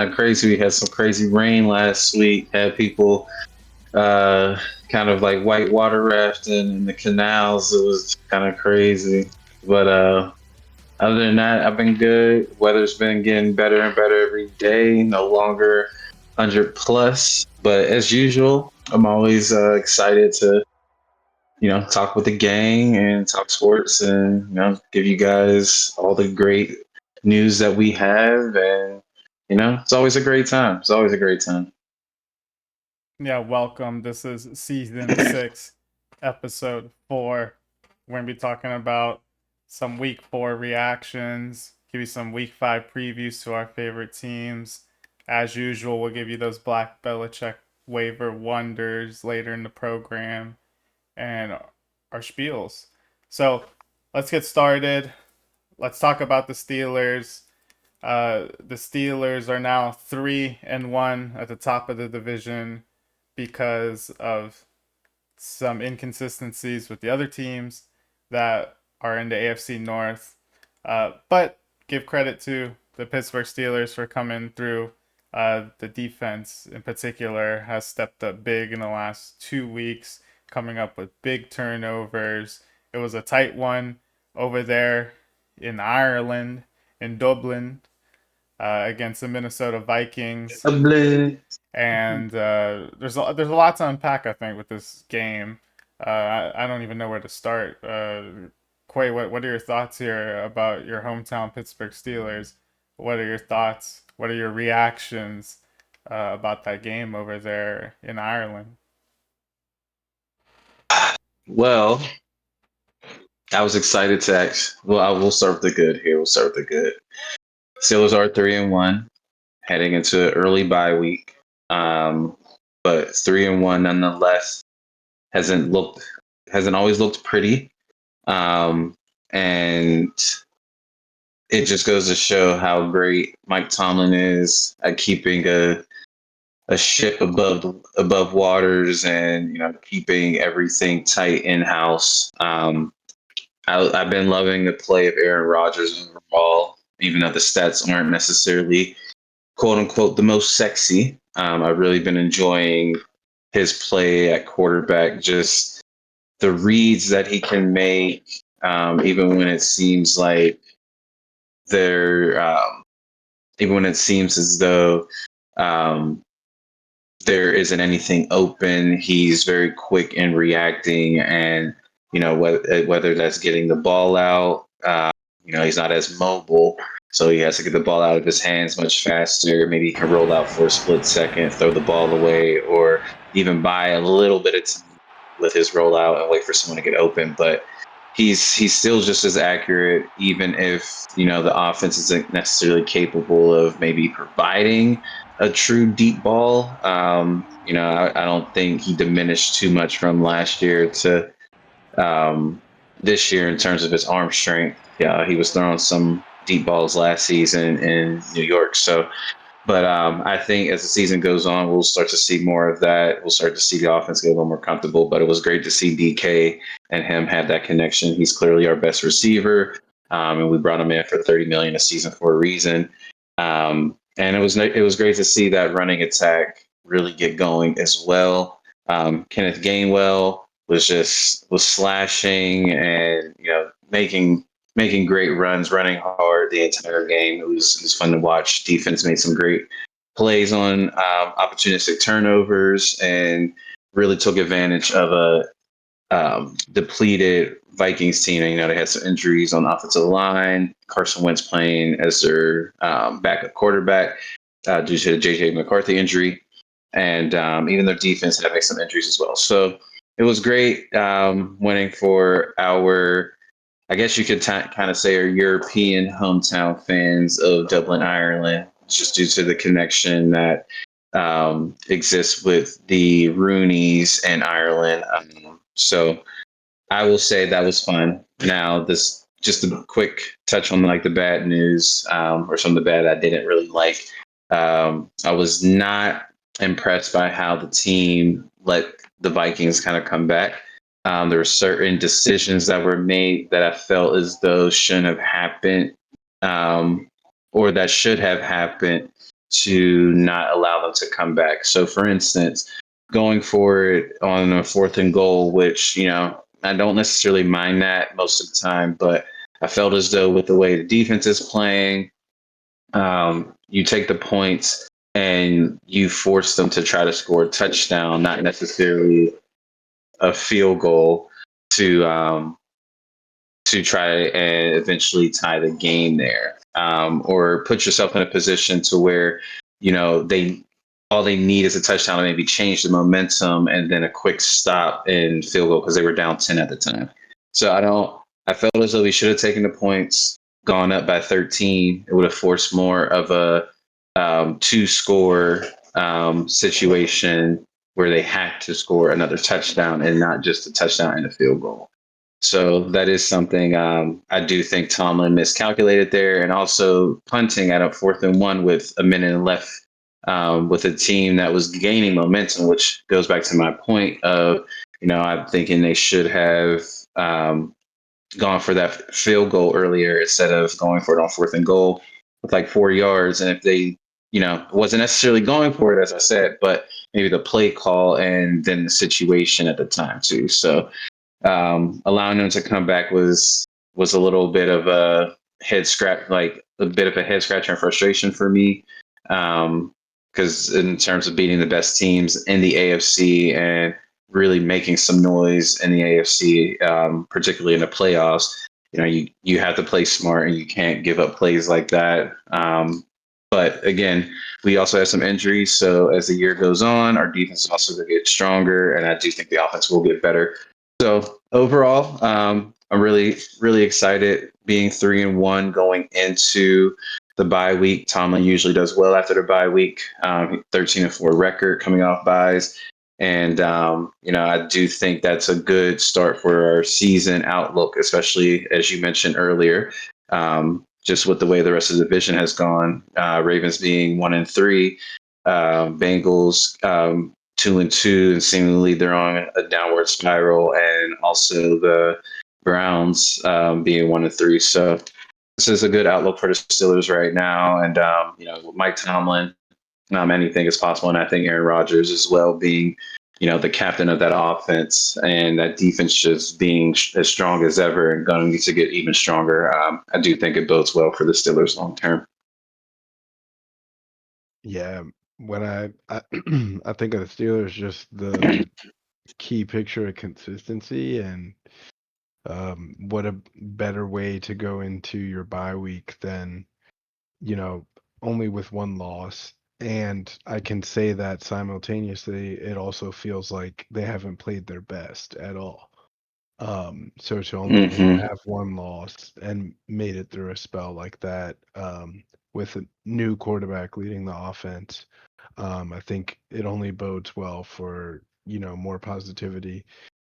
crazy. We had some crazy rain last week. Had people uh, kind of like whitewater rafting in the canals. It was kind of crazy. But other than that, I've been good. Weather's been getting better and better every day. No longer 100 plus. But as usual, I'm always excited to talk with the gang and talk sports and give you guys all the great news that we have, and it's always a great time. It's always a great time. Yeah, welcome. This is season 6, episode 4. We're going to be talking about some week 4 reactions, give you some week 5 previews to our favorite teams. As usual, we'll give you those Black Belichick waiver wonders later in the program and our spiels. So let's get started. Let's talk about the Steelers. The Steelers are now 3-1 at the top of the division because of some inconsistencies with the other teams that are in the AFC North. But give credit to the Pittsburgh Steelers for coming through. The defense, in particular, has stepped up big in the last 2 weeks, coming up with big turnovers. It was a tight one over there in Ireland, in Dublin, against the Minnesota Vikings. And there's a lot to unpack, I think, with this game. I don't even know where to start. Quay, what are your thoughts here about your hometown Pittsburgh Steelers? What are your thoughts? What are your reactions about that game over there in Ireland? Well, I was excited to well, I will start with the good here. We'll start with the good. Steelers are 3-1, heading into an early bye week. But 3-1 nonetheless hasn't looked hasn't always looked pretty. And it just goes to show how great Mike Tomlin is at keeping a ship above waters, and keeping everything tight in house. I've been loving the play of Aaron Rodgers overall, even though the stats aren't necessarily quote unquote the most sexy. I've really been enjoying his play at quarterback, just the reads that he can make, even when it seems like they're, even when it seems as though um, there isn't anything open. He's very quick in reacting, and whether that's getting the ball out, he's not as mobile, so he has to get the ball out of his hands much faster. Maybe he can roll out for a split second, throw the ball away, or even buy a little bit of time with his rollout and wait for someone to get open. But he's still just as accurate, even if the offense isn't necessarily capable of maybe providing a true deep ball. I don't think he diminished too much from last year to this year in terms of his arm strength. Yeah, he was throwing some deep balls last season in New York. So, but I think as the season goes on, we'll start to see more of that. We'll start to see the offense get a little more comfortable. But it was great to see DK and him have that connection. He's clearly our best receiver, and we brought him in for $30 million a season for a reason. And it was great to see that running attack really get going as well. Kenneth Gainwell was slashing and making great runs, running hard the entire game. It was fun to watch. Defense made some great plays on opportunistic turnovers and really took advantage of a depleted Vikings team. And, they had some injuries on the offensive line. Carson Wentz playing as their backup quarterback due to the J.J. McCarthy injury, and even their defense having some injuries as well. So it was great winning for our, I guess you could kind of say, our European hometown fans of Dublin, Ireland, just due to the connection that exists with the Roonies and Ireland. So I will say that was fun. Now, this just a quick touch on like the bad news, or some of the bad I didn't really like. I was not impressed by how the team let the Vikings kind of come back. There were certain decisions that were made that I felt as though shouldn't have happened, um, or that should have happened. to not allow them to come back. So, for instance, going for it on a fourth and goal, which, I don't necessarily mind that most of the time, but I felt as though with the way the defense is playing, you take the points and you force them to try to score a touchdown, not necessarily a field goal to try and eventually tie the game there, or put yourself in a position to where they all they need is a touchdown to maybe change the momentum and then a quick stop and field goal because they were down 10 at the time. So I don't. I felt as though we should have taken the points, gone up by 13. It would have forced more of a two score situation where they had to score another touchdown and not just a touchdown and a field goal. So that is something I do think Tomlin miscalculated there, and also punting at a fourth and one with a minute left, with a team that was gaining momentum, which goes back to my point of, I'm thinking they should have gone for that field goal earlier instead of going for it on fourth and goal with like 4 yards. And if they, wasn't necessarily going for it, as I said, but maybe the play call and then the situation at the time too. So allowing them to come back was a little bit of a head scratch, like a bit of a head scratcher and frustration for me. Because in terms of beating the best teams in the AFC and really making some noise in the AFC, particularly in the playoffs, you have to play smart and you can't give up plays like that. But again, we also have some injuries. So as the year goes on, our defense is also going to get stronger, and I do think the offense will get better. So overall, I'm really, really excited being 3-1 going into the bye week. Tomlin usually does well after the bye week. 13-4 record coming off byes. And, I do think that's a good start for our season outlook, especially as you mentioned earlier, just with the way the rest of the division has gone. Ravens being 1-3, Bengals 2-2, and seemingly they're on a downward spiral, and also the Browns being 1-3. So this is a good outlook for the Steelers right now, and with Mike Tomlin, anything is possible, and I think Aaron Rodgers as well being, the captain of that offense, and that defense just being as strong as ever and going to get even stronger. I do think it bodes well for the Steelers long term. Yeah, when I I think of the Steelers, just the key picture of consistency, and what a better way to go into your bye week than, you know, only with one loss. And I can say that simultaneously, it also feels like they haven't played their best at all. So to only Hmm. have one loss and made it through a spell like that, with a new quarterback leading the offense, I think it only bodes well for, more positivity.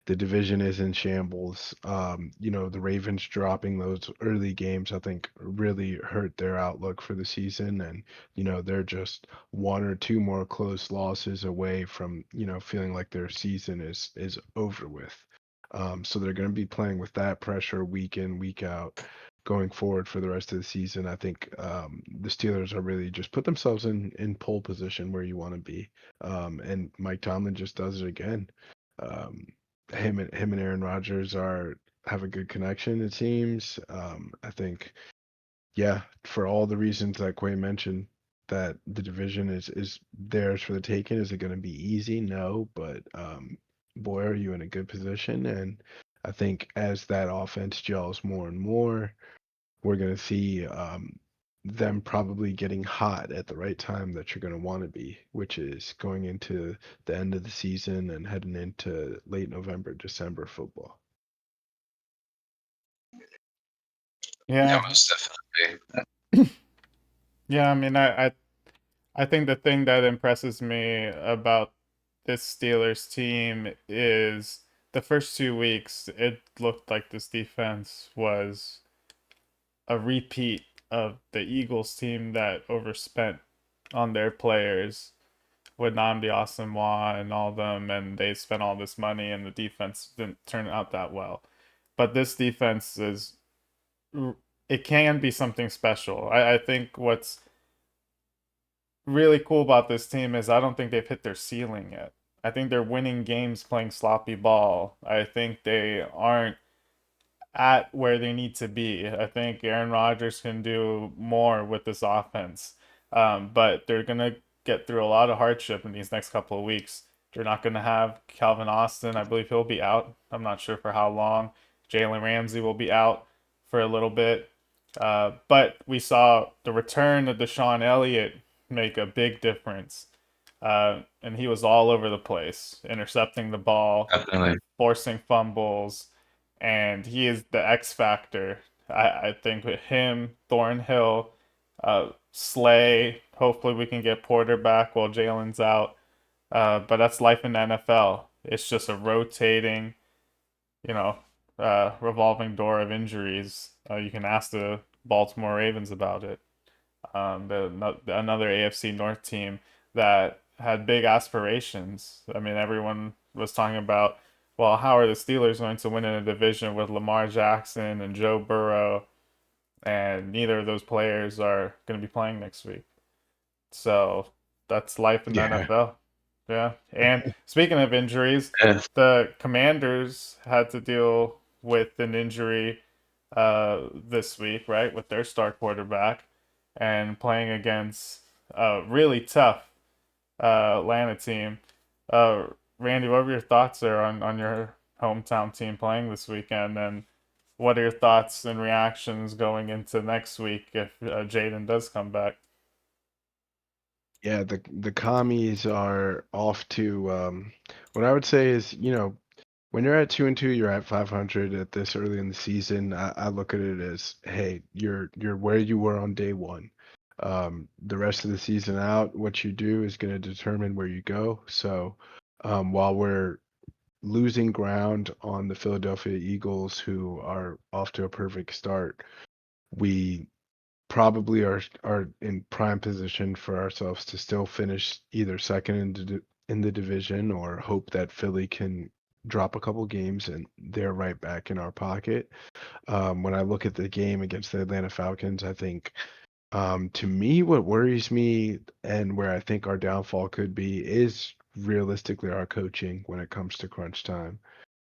The division is in shambles. The Ravens dropping those early games, I think, really hurt their outlook for the season. And, they're just one or two more close losses away from, feeling like their season is over with. So they're going to be playing with that pressure week in, week out going forward for the rest of the season. I think the Steelers are really just put themselves in pole position where you want to be. And Mike Tomlin just does it again. Um, him and Aaron Rodgers have a good connection, it seems. I think, yeah, for all the reasons that Quay mentioned, that the division is theirs for the taking. Is it going to be easy? No, but boy, are you in a good position. And I think as that offense gels more and more, we're going to see them probably getting hot at the right time that you're going to want to be, which is going into the end of the season and heading into late November, December football. Yeah, Yeah, most definitely. yeah. I mean, I think the thing that impresses me about this Steelers team is the first 2 weeks. It looked like this defense was a repeat of the Eagles team that overspent on their players with Namdi Asamoah and all them, and they spent all this money, and the defense didn't turn out that well. But this defense it can be something special. I think what's really cool about this team is I don't think they've hit their ceiling yet. I think they're winning games playing sloppy ball. I think they aren't at where they need to be. I think Aaron Rodgers can do more with this offense. But they're going to get through a lot of hardship in these next couple of weeks. They're not going to have Calvin Austin. I believe he'll be out. I'm not sure for how long. Jalen Ramsey will be out for a little bit. But we saw the return of Deshaun Elliott make a big difference. And he was all over the place, intercepting the ball, Definitely. forcing fumbles, and he is the X factor. I think with him, Thornhill, Slay. Hopefully, we can get Porter back while Jalen's out. But that's life in the NFL. It's just a rotating, you know, revolving door of injuries. You can ask the Baltimore Ravens about it. Another AFC North team that had big aspirations. I mean, everyone was talking about, well, how are the Steelers going to win in a division with Lamar Jackson and Joe Burrow? And neither of those players are going to be playing next week. So that's life in the Yeah. NFL. Yeah. And speaking of injuries, Yeah. the Commanders had to deal with an injury this week, right, with their star quarterback and playing against a really tough Atlanta team. Uh, Randy, what were your thoughts there on your hometown team playing this weekend? And what are your thoughts and reactions going into next week if Jaden does come back? Yeah, the commies are off to what I would say is, when you're at 2-2, you're at 500 at this early in the season. I look at it as, hey, you're where you were on day one. The rest of the season out, what you do is going to determine where you go. So, while we're losing ground on the Philadelphia Eagles, who are off to a perfect start, we probably are in prime position for ourselves to still finish either second in the division or hope that Philly can drop a couple games and they're right back in our pocket. When I look at the game against the Atlanta Falcons, I think to me what worries me and where I think our downfall could be is realistically our coaching when it comes to crunch time.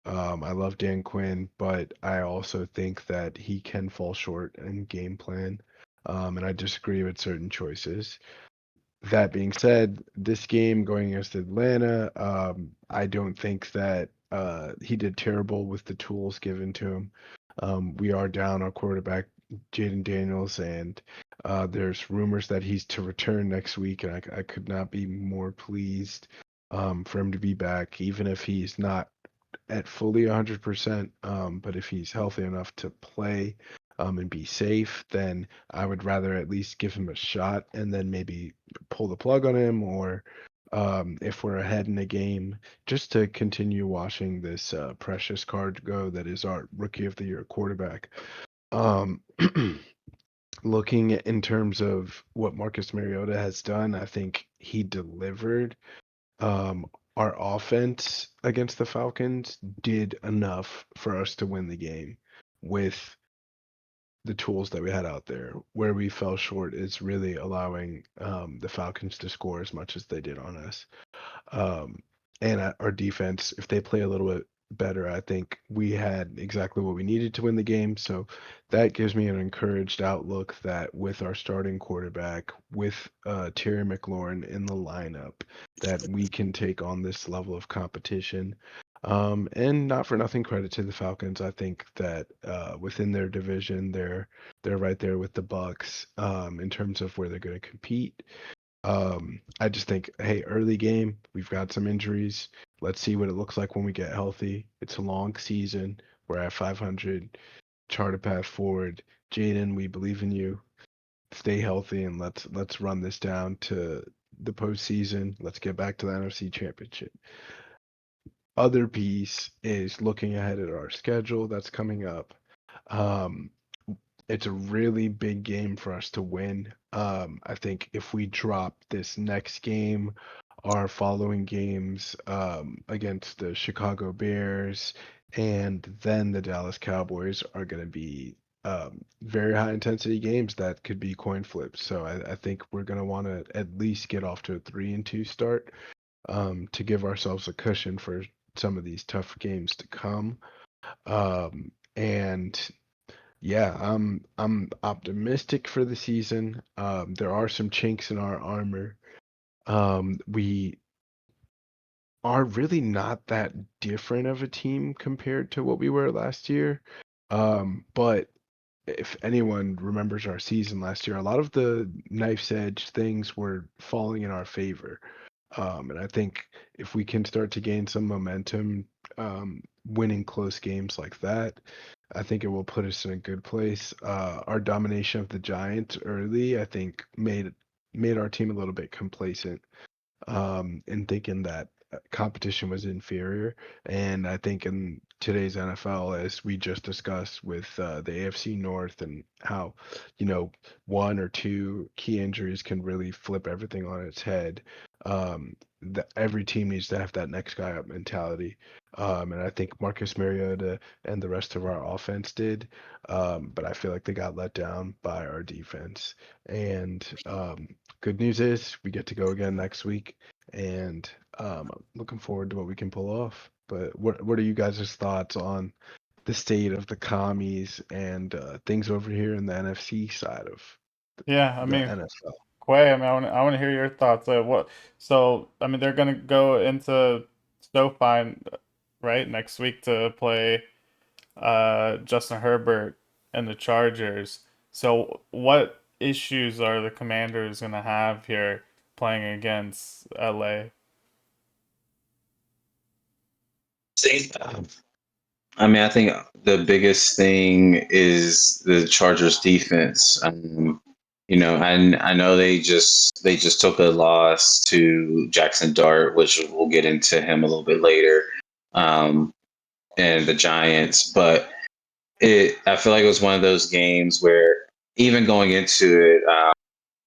I love Dan Quinn, but I also think that he can fall short in game plan. And I disagree with certain choices. That being said, this game going against Atlanta, I don't think that he did terrible with the tools given to him. We are down our quarterback, Jaden Daniels, and there's rumors that he's to return next week, and I could not be more pleased for him to be back, even if he's not at fully 100%. But if he's healthy enough to play and be safe, then I would rather at least give him a shot and then maybe pull the plug on him, or if we're ahead in the game, just to continue watching this precious card go that is our Rookie of the Year quarterback. Um, Looking in terms of what Marcus Mariota has done, I think he delivered. um, our offense against the Falcons did enough for us to win the game with the tools that we had out there. Where we fell short is really allowing the Falcons to score as much as they did on us. Um, and our defense, if they play a little bit better, I think we had exactly what we needed to win the game. So that gives me an encouraged outlook that with our starting quarterback, with Terry McLaurin in the lineup, that we can take on this level of competition. And not for nothing, credit to the Falcons. I think that within their division, they're right there with the Bucks in terms of where they're going to compete. I just think, hey, early game, we've got some injuries. Let's see what it looks like when we get healthy. It's a long season. We're at 500. Chart a path forward. Jaden, we believe in you. Stay healthy and let's run this down to the postseason. Let's get back to the NFC Championship. Other piece is looking ahead at our schedule that's coming up. Um, it's a really big game for us to win. I think if we drop this next game, our following games against the Chicago Bears and then the Dallas Cowboys are going to be very high intensity games that could be coin flips. So I think we're going to want to at least get off to a 3-2 start to give ourselves a cushion for some of these tough games to come. And yeah, I'm optimistic for the season. There are some chinks in our armor. We are really not that different of a team compared to what we were last year. But if anyone remembers our season last year, a lot of the knife's edge things were falling in our favor. And I think if we can start to gain some momentum, winning close games like that, I think it will put us in a good place. Our domination of the Giants early, I think, made our team a little bit complacent, and thinking that competition was inferior. And I think in today's NFL, as we just discussed with the AFC North and how, one or two key injuries can really flip everything on its head. Every team needs to have that next guy up mentality. And I think Marcus Mariota and the rest of our offense did. But I feel like they got let down by our defense. And good news is we get to go again next week, and I'm looking forward to what we can pull off. But what are you guys' thoughts on the state of the commies and things over here in the NFC side of Yeah, I the mean, NFL? Quay, I want to hear your thoughts. What? So, I mean, they're gonna go into SoFi, right, next week to play Justin Herbert and the Chargers. So, what issues are the Commanders gonna have here playing against LA? See, I mean, I think the biggest thing is the Chargers defense. I know they just took a loss to Jackson Dart, which we'll get into him a little bit later, um, and the Giants. But I feel like it was one of those games where even going into it,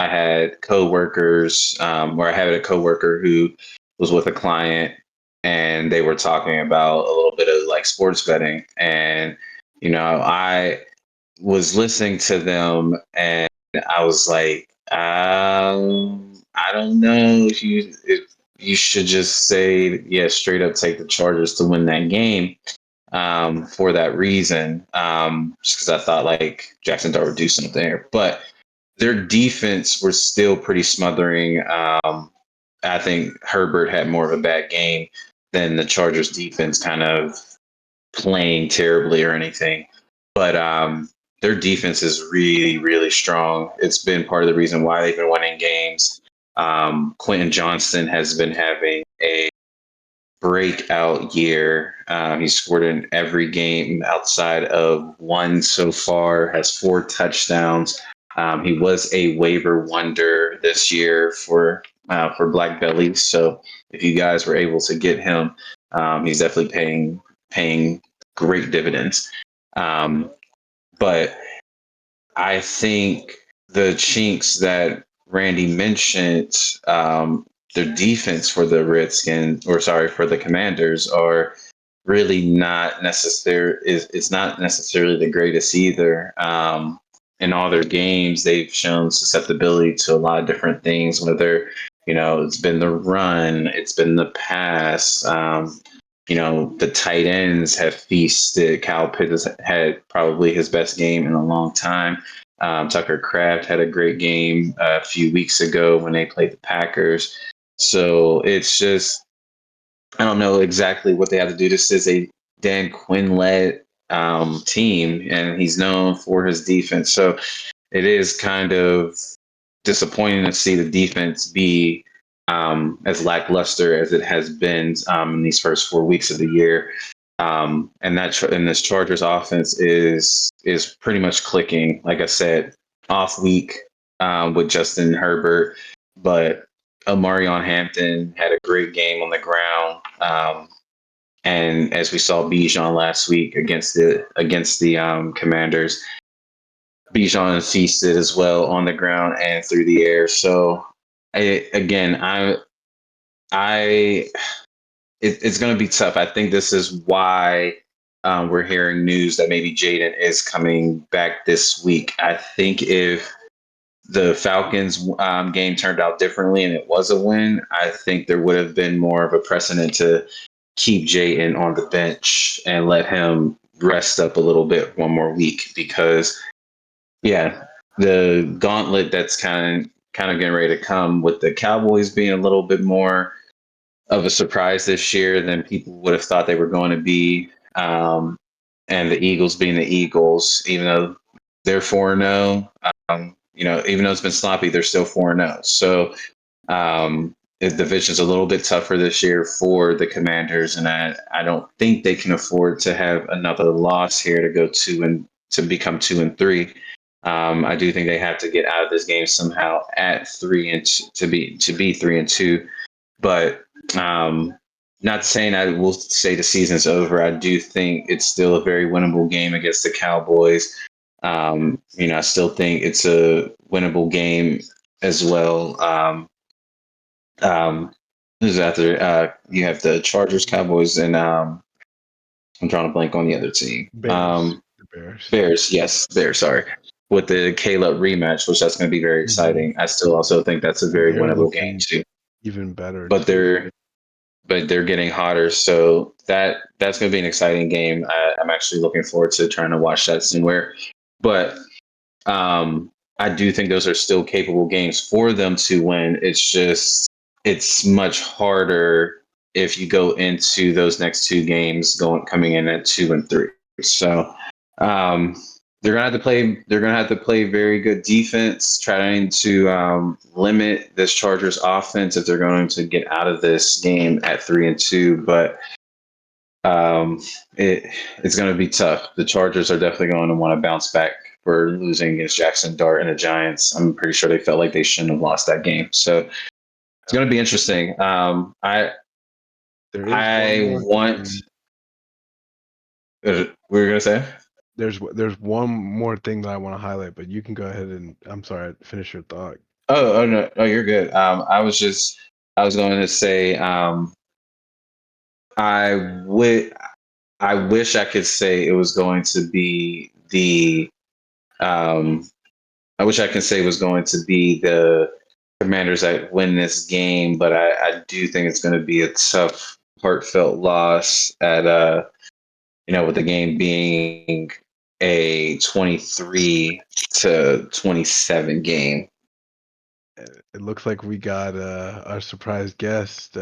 I had coworkers, where I had a coworker who was with a client, and they were talking about a little bit of like sports betting, and I was listening to them, and I was like, I don't know if you should just say, yeah, straight up take the Chargers to win that game, for that reason, just because I thought like Jackson Dart would do something there, but their defense was still pretty smothering. I think Herbert had more of a bad game than the Chargers defense kind of playing terribly or anything. But their defense is really, really strong. It's been part of the reason why they've been winning games. Quentin Johnston has been having a breakout year. He scored in every game outside of one so far, has 4 touchdowns. He was a waiver wonder this year for Black Bellies. So if you guys were able to get him, he's definitely paying great dividends. But I think the chinks that Randy mentioned, their defense for the Redskins, or sorry, for the Commanders, are really not necessary. It's not necessarily the greatest either. In all their games, they've shown susceptibility to a lot of different things. Whether it's been the run, it's been the pass. The tight ends have feasted. Kyle Pitts has had probably his best game in a long time. Tucker Kraft had a great game a few weeks ago when they played the Packers. So it's just, I don't know exactly what they have to do. This is a Dan Quinn led team, and he's known for his defense. So it is kind of disappointing to see the defense be as lackluster as it has been in these first 4 weeks of the year. And this Chargers offense is pretty much clicking. Like I said, off week with Justin Herbert, but Omarion Hampton had a great game on the ground. And as we saw Bijan last week against the Commanders, Bijan feasted as well on the ground and through the air. So again, it's going to be tough. I think this is why we're hearing news that maybe Jaden is coming back this week. I think if the Falcons game turned out differently and it was a win, I think there would have been more of a precedent to keep Jaden on the bench and let him rest up a little bit one more week because, yeah, the gauntlet that's kind of getting ready to come with the Cowboys being a little bit more of a surprise this year than people would have thought they were going to be. And the Eagles being the Eagles, even though they're 4-0, even though it's been sloppy, they're still 4-0. So the division's a little bit tougher this year for the Commanders, and I don't think they can afford to have another loss here to go to become 2-3. I do think they have to get out of this game somehow at 3 and to be 3-2. But not saying I will say the season's over. I do think it's still a very winnable game against the Cowboys. I still think it's a winnable game as well. Who's after? You have the Chargers, Cowboys, and I'm drawing a blank on the other team. Bears. The Bears. Bears, yes, Bears. Sorry, with the Caleb rematch, which that's going to be very exciting. I still also think that's a very They're winnable game looking too. even better But too. they're getting hotter, so that's going to be an exciting game. I'm actually looking forward to trying to watch that somewhere. But I do think those are still capable games for them to win. It's much harder if you go into those next two games coming in at 2-3. So they're gonna have to play. They're gonna have to play very good defense, trying to limit this Chargers offense if they're going to get out of this game at 3-2. But um, it's going to be tough. The Chargers are definitely going to want to bounce back for losing against Jackson Dart and the Giants. I'm pretty sure they felt like they shouldn't have lost that game. So it's going to be interesting. There is I one more want. thing. We were going to say. There's one more thing that I want to highlight, but you can go ahead and I'm sorry, finish your thought. Oh no, you're good. I was going to say, I would, I wish I could say it was going to be um, I wish I could say it was going to be the Commanders that win this game, but I do think it's going to be a tough, heartfelt loss with the game being a 23-27 game. It looks like we got our surprise guest,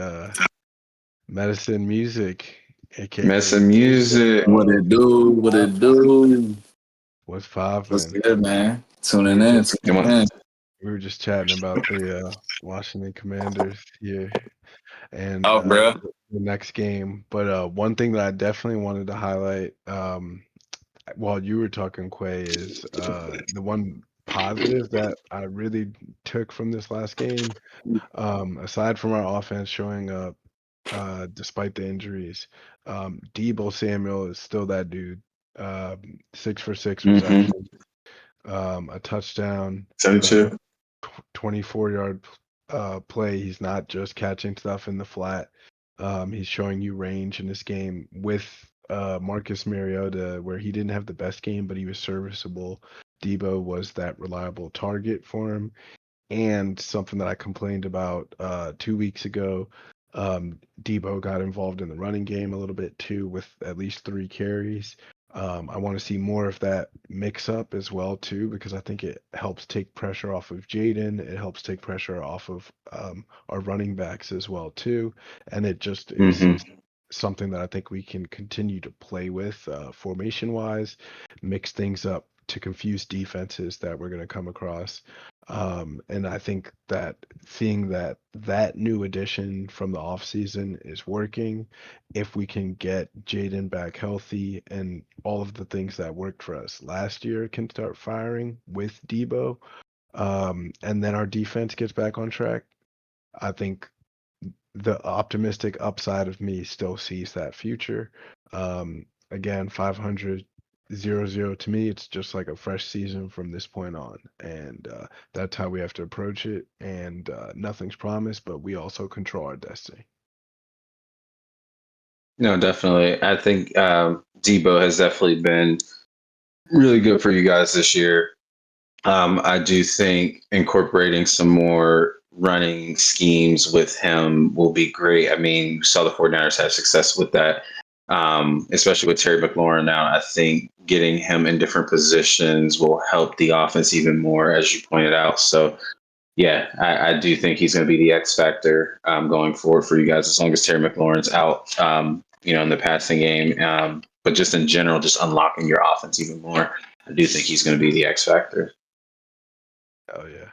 Medicine Music, aka Messing music. What it do? What it do? What's What's poppin'? good, man? We Tuning were in, just Come tuning on. in. we were just chatting about the Washington Commanders here and Oh, bro. the next game. But one thing that I definitely wanted to highlight while you were talking, Quay, is the one positive that I really took from this last game. Aside from our offense showing up despite the injuries, Debo Samuel is still that dude. 6 for 6 Mm-hmm. receptions, a touchdown, 72. 24-yard play. He's not just catching stuff in the flat. He's showing you range in this game with Marcus Mariota, where he didn't have the best game, but he was serviceable. Debo was that reliable target for him. And something that I complained about 2 weeks ago, Debo got involved in the running game a little bit too, with at least 3 carries. I want to see more of that mix up as well too, because I think it helps take pressure off of Jaden. It helps take pressure off of our running backs as well too, and it just is Mm-hmm. something that I think we can continue to play with formation wise, mix things up to confuse defenses that we're going to come across. And I think that seeing that new addition from the offseason is working, if we can get Jaden back healthy and all of the things that worked for us last year can start firing with Debo, and then our defense gets back on track, I think the optimistic upside of me still sees that future. Again, 500-0-0 to me, it's just like a fresh season from this point on, and that's how we have to approach it. And nothing's promised, but we also control our destiny. No, definitely. I think Debo has definitely been really good for you guys this year. I do think incorporating some more running schemes with him will be great. I mean, you saw the 49ers have success with that, especially with Terry McLaurin now. I think getting him in different positions will help the offense even more, as you pointed out. So, yeah, I do think he's going to be the X factor going forward for you guys as long as Terry McLaurin's out, in the passing game. But just in general, just unlocking your offense even more. I do think he's going to be the X factor. Oh yeah.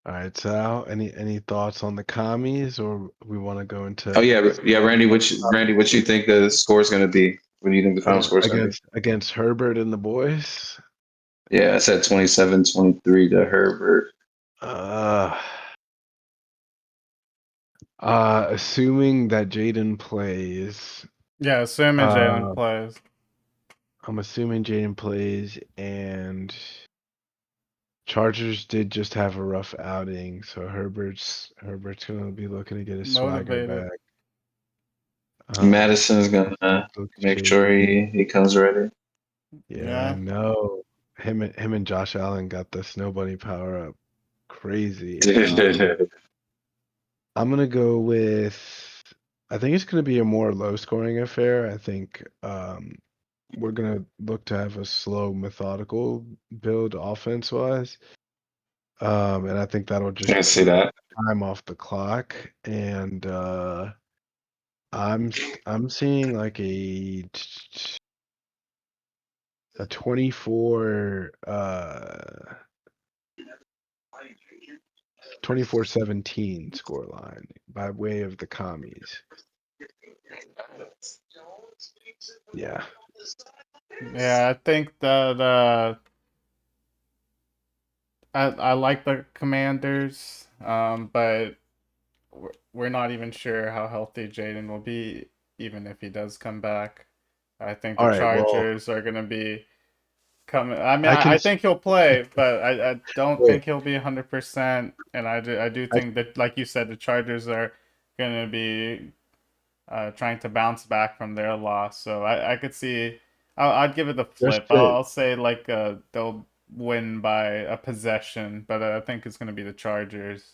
All right, Sal. Any thoughts on the commies, or we want to go into Oh yeah, Randy. What you think the score is going to be? What do you think the final score is going to be? against Herbert and the boys? Yeah, I said 27-23 to Herbert. Uh, assuming that Jaden plays. Yeah, assuming Jalen plays. I'm assuming Jaden plays, and Chargers did just have a rough outing, so Herbert's gonna be looking to get his swagger Motivated. back. Madison's gonna Looks make shady. sure he comes ready. Yeah, I know. Him and Josh Allen got the snow bunny power up. Crazy. I'm gonna go with. I think it's gonna be a more low scoring affair. I think we're gonna look to have a slow, methodical build offense wise. And I think that'll just I see that. time off the clock. And I'm seeing like a 24 24-17 score line by way of the commies. Yeah. Yeah, I think that I like the Commanders, but we're not even sure how healthy Jaden will be, even if he does come back. I think the All right. Well, Chargers are gonna be coming. I mean, I can I think he'll play, but I don't wait. think he'll be 100%. And I do I, think that, like you said, the Chargers are gonna be trying to bounce back from their loss. So I could see. I'd give it a just flip. to I'll say like they'll win by a possession, but I think it's gonna be the Chargers.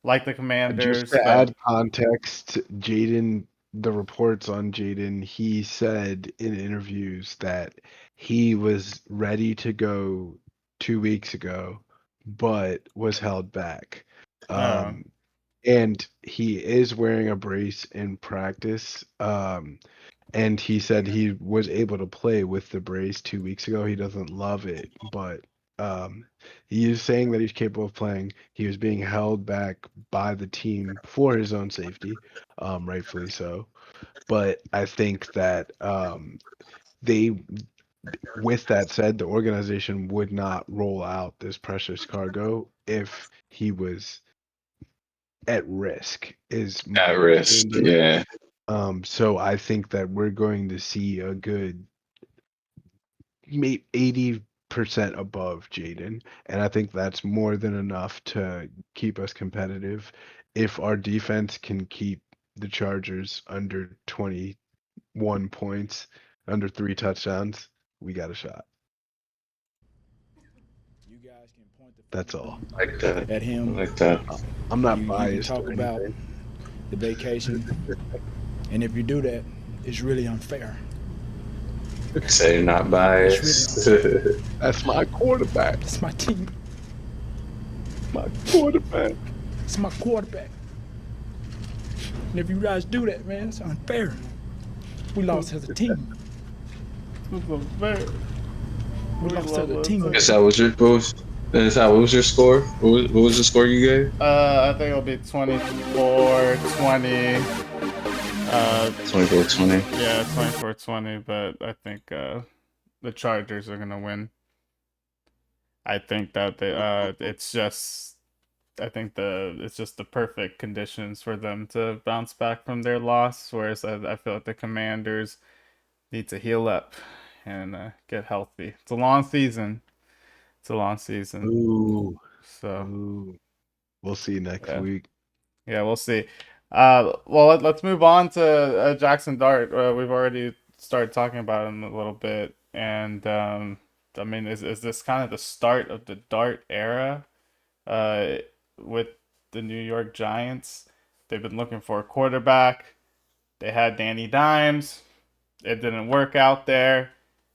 Like the just Commanders, to but add context, Jaden, the reports on Jaden, he said in interviews that he was ready to go 2 weeks ago, but was held back. uh, Um, and he is wearing a brace in practice. And he said he was able to play with the brace 2 weeks ago. He doesn't love it, but um, he is saying that he's capable of playing. He was being held back by the team for his own safety, rightfully so. But I think that they, with that said, the organization would not roll out this precious cargo if he was at risk, is At my risk. understanding. Yeah. So I think that we're going to see a good 80% above Jaden, and I think that's more than enough to keep us competitive. If our defense can keep the Chargers under 21 points, under 3 touchdowns, we got a shot. You guys can point the That's all. I like that. finger at I him. like that. I'm not You can biased talk or about anything. the vacation, and if you do that, it's really unfair. Say not It's really biased. unfair. That's my quarterback. It's my team. My quarterback. It's my quarterback. And if you guys do that, man, it's unfair. We lost as a team. this is fair. We We lost as love a that team. too. Is that what your what was your score? What was the score you gave? I think it'll be 24-20. 24-20. Yeah, 24-20, but I think the Chargers are gonna win. I think that it's just the perfect conditions for them to bounce back from their loss. Whereas I feel like the Commanders need to heal up and get healthy. It's a long season. It's a long season. Ooh. So Ooh. We'll see next yeah, week. yeah, we'll see. Well, let's move on to Jackson Dart. We've already started talking about him a little bit, and I mean, is this kind of the start of the Dart era uh, with the New York Giants? They've been looking for a quarterback. They had Danny Dimes. It didn't work out there,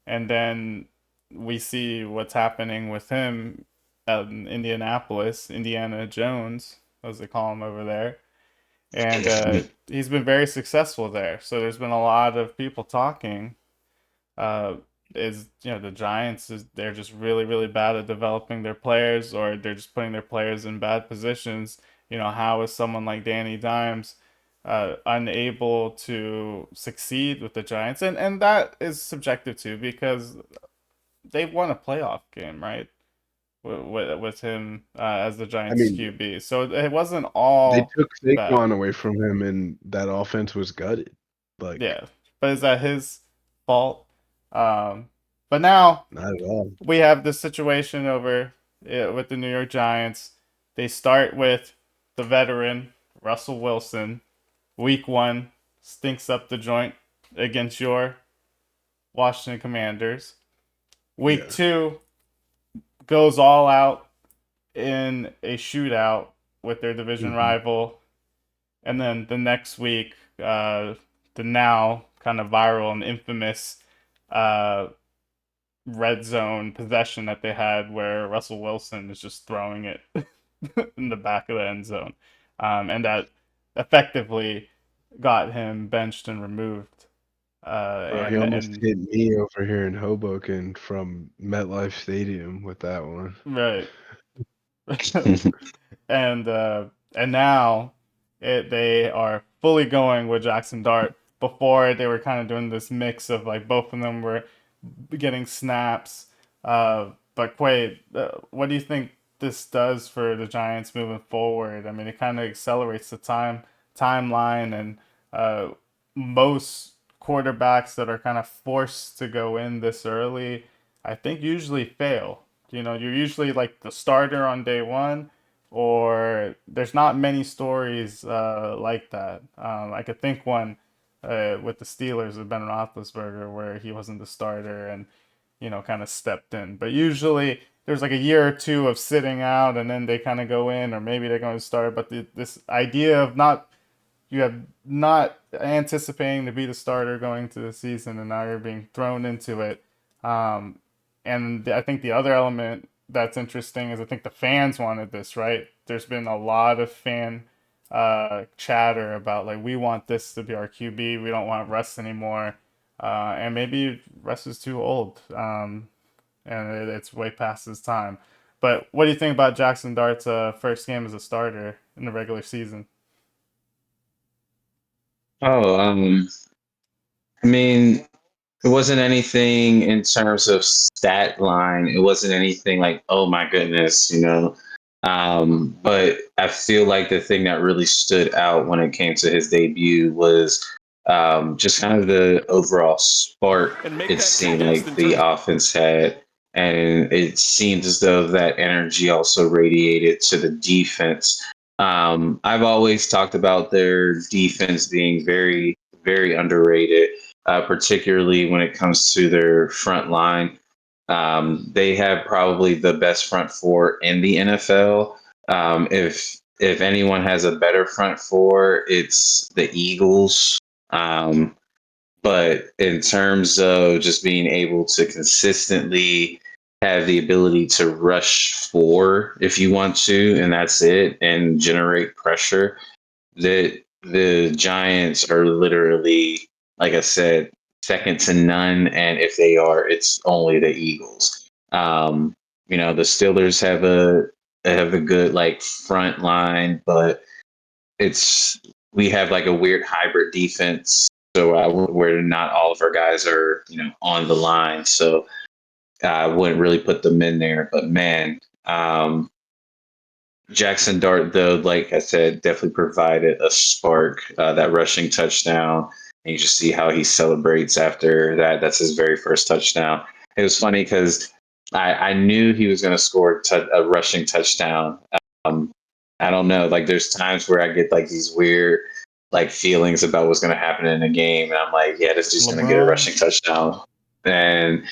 and then we see what's happening with him out in Indianapolis, Indiana Jones, as they call him over there, and he's been very successful there. So there's been a lot of people talking. Uh, is the Giants is they're just really bad at developing their players, or they're just putting their players in bad positions. How is someone like Danny Dimes unable to succeed with the Giants? And that is subjective too, because they've won a playoff game, right? With him as the I Giants mean, QB. So it wasn't they all took bad. Saquon away from him, and that offense was gutted. Like, Yeah. But is that his fault? But now not at all. we have this situation over with the New York Giants. They start with the veteran, Russell Wilson. Week 1 stinks up the joint against your Washington Commanders. Week Yeah. 2 goes all out in a shootout with their division Mhm. rival. And then the next week, the now kind of viral and infamous uh, red zone possession that they had where Russell Wilson is just throwing it in the back of the end zone. And that effectively got him benched and removed. Bro, he And almost and hit me over here in Hoboken from MetLife Stadium with that one. right. and now they are fully going with Jackson Dart. Before they were kind of doing this mix of like both of them were getting snaps. But Quaid, what do you think this does for the Giants moving forward? I mean, it kind of accelerates the timeline, and most quarterbacks that are kind of forced to go in this early, I think usually fail. You're usually like the starter on day one, or there's not many stories like that. I could think one with the Steelers with Ben Roethlisberger where he wasn't the starter and kind of stepped in. But usually there's like a year or two of sitting out, and then they kind of go in, or maybe they're going to start. But this idea of not anticipating to be the starter going to the season, and now you're being thrown into it. Um, and I think the other element that's interesting is I think the fans wanted this, right? There's been a lot of fan chatter about like we want this to be our QB. We don't want Russ anymore, and maybe Russ is too old, and it's way past his time. But what do you think about Jackson Dart's first game as a starter in the regular season? Oh, I mean, it wasn't anything in terms of stat line. It wasn't anything like, oh my goodness, you know. But I feel like the thing that really stood out when it came to his debut was just kind of the overall spark it seemed like the offense had. And it seemed as though that energy also radiated to the defense. I've always talked about their defense being very underrated, particularly when it comes to their front line. They have probably the best front four in the NFL. If anyone has a better front four, it's the Eagles. Um, but in terms of just being able to consistently have the ability to rush four if you want to, and that's it, and generate pressure, that the Giants are literally, like I said, second to none. And if they are, it's only the Eagles. The Steelers have a good like front line, but it's we have like a weird hybrid defense. So where not all of our guys are on the line. So I wouldn't really put them in there. But man, Jackson Dart, though, like I said, definitely provided a spark. That rushing touchdown, and you just see how he celebrates after that. That's his very first touchdown. It was funny because I knew he was going to score a rushing touchdown. Um, I don't know, like there's times where I get like these weird like feelings about what's going to happen in the game, and I'm like, yeah, this dude's going to get a LeBron. rushing touchdown, and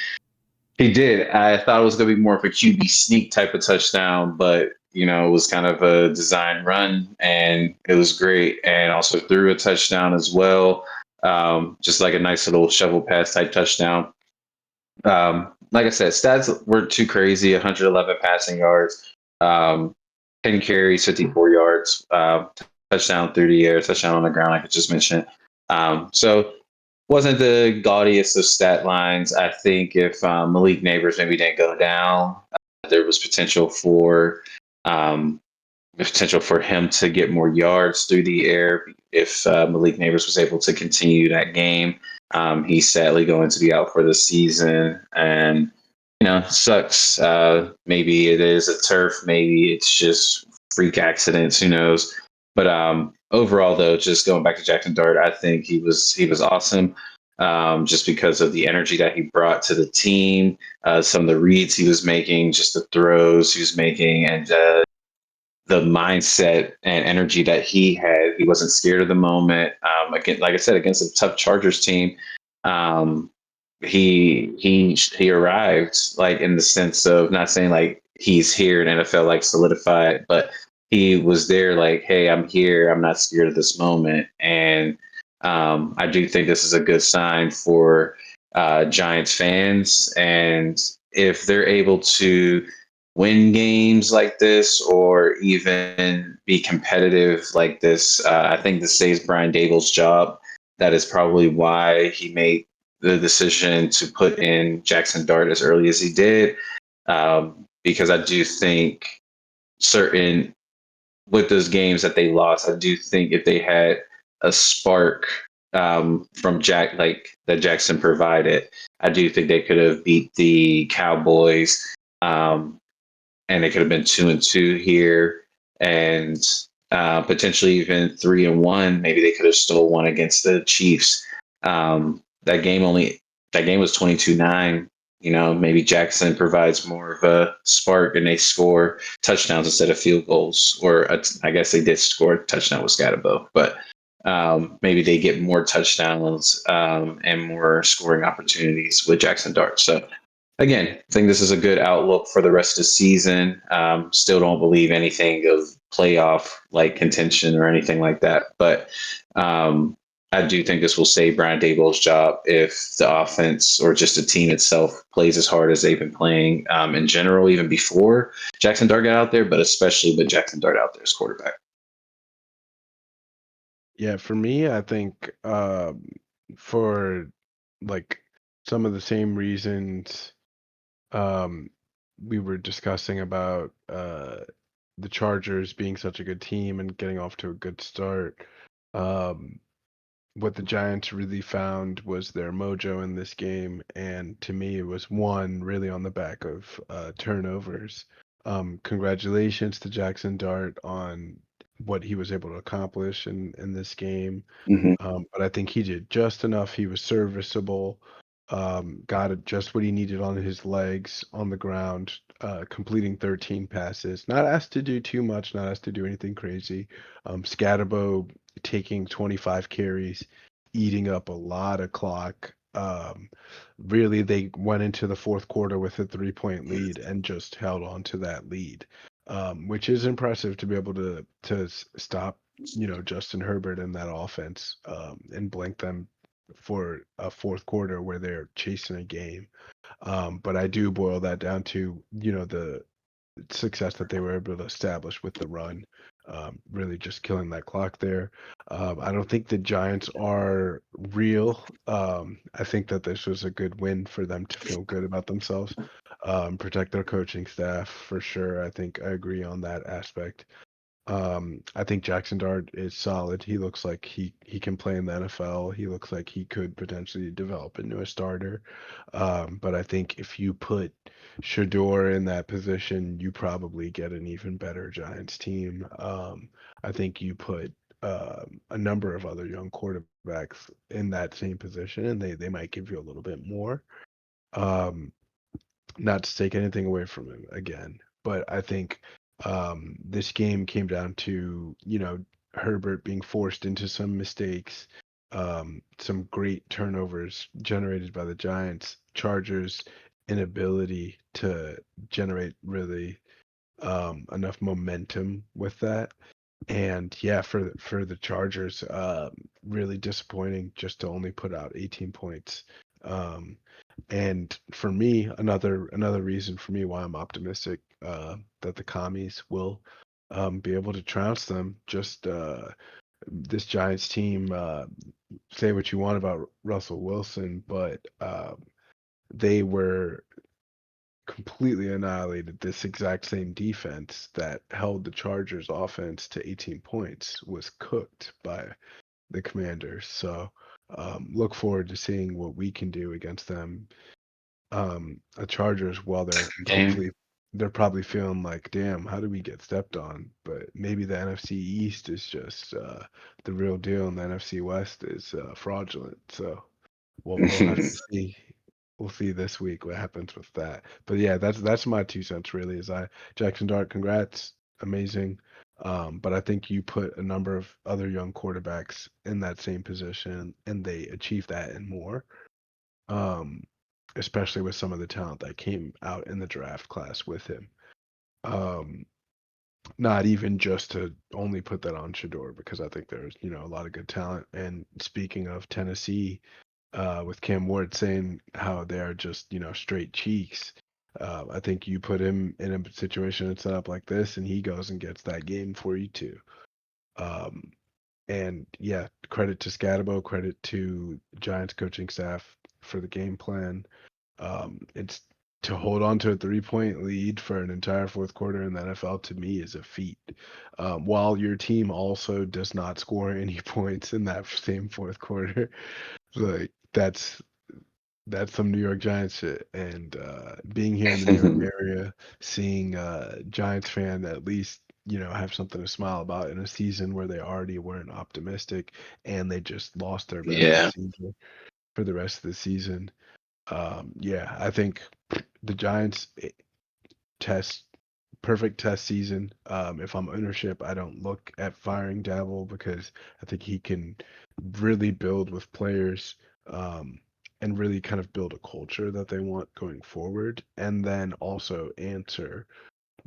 he did. I thought it was going to be more of a QB sneak type of touchdown, but it was kind of a design run, and it was great. And also threw a touchdown as well, just like a nice little shovel pass type touchdown. Like I said, stats weren't too crazy. 111 passing yards, 10 carries, 54 yards, touchdown through the air, touchdown on the ground, like I just mentioned. So wasn't the gaudiest of stat lines. I think if Malik Neighbors maybe didn't go down, there was potential for him to get more yards through the air if Malik Neighbors was able to continue that game. He's sadly going to be out for the season, and sucks. Maybe it is a turf, maybe it's just freak accidents. Who knows? But overall, though, just going back to Jackson Dart, I think he was awesome. Just because of the energy that he brought to the team, some of the reads he was making, just the throws he was making, and the mindset and energy that he had. He wasn't scared of the moment. Again, like I said, against a tough Chargers team, um, he arrived, like, in the sense of not saying like he's here and NFL like solidified, but he was there like, hey, I'm here. I'm not scared of this moment, and I do think this is a good sign for Giants fans, and if they're able to win games like this or even be competitive like this, I think this saves Brian Dable's job. That is probably why he made the decision to put in Jackson Dart as early as he did, because I do think certain with those games that they lost, I do think if they had a spark from Jack like that Jackson provided, I do think they could have beat the Cowboys. And it could have been 2-2 here, and potentially even 3-1. Maybe they could have stole one against the Chiefs. That game was 22-9. Maybe Jackson provides more of a spark, and they score touchdowns instead of field goals. Or I guess they did score a touchdown with Scatterbo, but maybe they get more touchdowns and more scoring opportunities with Jackson Dart. So again, I think this is a good outlook for the rest of the season. Still don't believe anything of playoff like contention or anything like that, but I do think this will save Brian Daboll's job if the offense or just the team itself plays as hard as they've been playing in general, even before Jackson Dart got out there, but especially with Jackson Dart out there as quarterback. Yeah, for me, I think for like some of the same reasons um, we were discussing about the Chargers being such a good team and getting off to a good start. Um, what the Giants really found was their mojo in this game, and to me, it was one really on the back of turnovers. Congratulations to Jackson Dart on what he was able to accomplish in this game. Mm-hmm. But I think he did just enough. He was serviceable, got just what he needed on his legs on the ground, completing 13 passes. Not asked to do too much, not asked to do anything crazy. Scatterbo taking 25 carries, eating up a lot of clock. Really, they went into the fourth quarter with a 3-point lead and just held on to that lead, which is impressive to be able to stop Justin Herbert in that offense, and blank them for a fourth quarter where they're chasing a game. But I do boil that down to, the success that they were able to establish with the run, really just killing that clock there. I don't think the Giants are real. I think that this was a good win for them to feel good about themselves, protect their coaching staff for sure. I think I agree on that aspect. I think Jackson Dart is solid. He looks like he can play in the NFL. He looks like he could potentially develop into a starter. But I think if you put Shador in that position, you probably get an even better Giants team. I think you put a number of other young quarterbacks in that same position, and they might give you a little bit more. Um, Not to take anything away from him again, but I think this game came down to, Herbert being forced into some mistakes, some great turnovers generated by the Giants, Chargers' inability to generate really enough momentum with that. And yeah, for the Chargers, really disappointing just to only put out 18 points. Um, and for me, another reason for me why I'm optimistic that the commies will be able to trounce them. Just this Giants team. Say what you want about Russell Wilson, but they were completely annihilated. This exact same defense that held the Chargers offense to 18 points was cooked by the Commanders. So look forward to seeing what we can do against them. The Chargers, while Game. they're probably feeling like, damn, how did we get stepped on? But maybe the NFC East is just the real deal, and the NFC West is fraudulent. So we'll have to see. We'll see this week what happens with that. But yeah, that's my 2 cents really. Jackson Dart, congrats, amazing. But I think you put a number of other young quarterbacks in that same position, and they achieved that and more. Um, Especially with some of the talent that came out in the draft class with him. Um, Not even just to only put that on Shador, because I think there's a lot of good talent. And speaking of Tennessee, with Cam Ward saying how they are just straight cheeks. I think you put him in a situation and set up like this, and he goes and gets that game for you too. Um, and yeah, credit to Scatabo, credit to Giants coaching staff for the game plan. It's to hold on to a 3-point lead for an entire fourth quarter in the NFL to me is a feat. While your team also does not score any points in that same fourth quarter, like that's some New York Giants shit. And being here in the New York area, seeing Giants fan at least have something to smile about in a season where they already weren't optimistic and they just lost their best Yeah. receiver for the rest of the season. Yeah, I think the Giants test perfect test season. If I'm ownership, I don't look at firing Dabble because I think he can really build with players and really kind of build a culture that they want going forward, and then also answer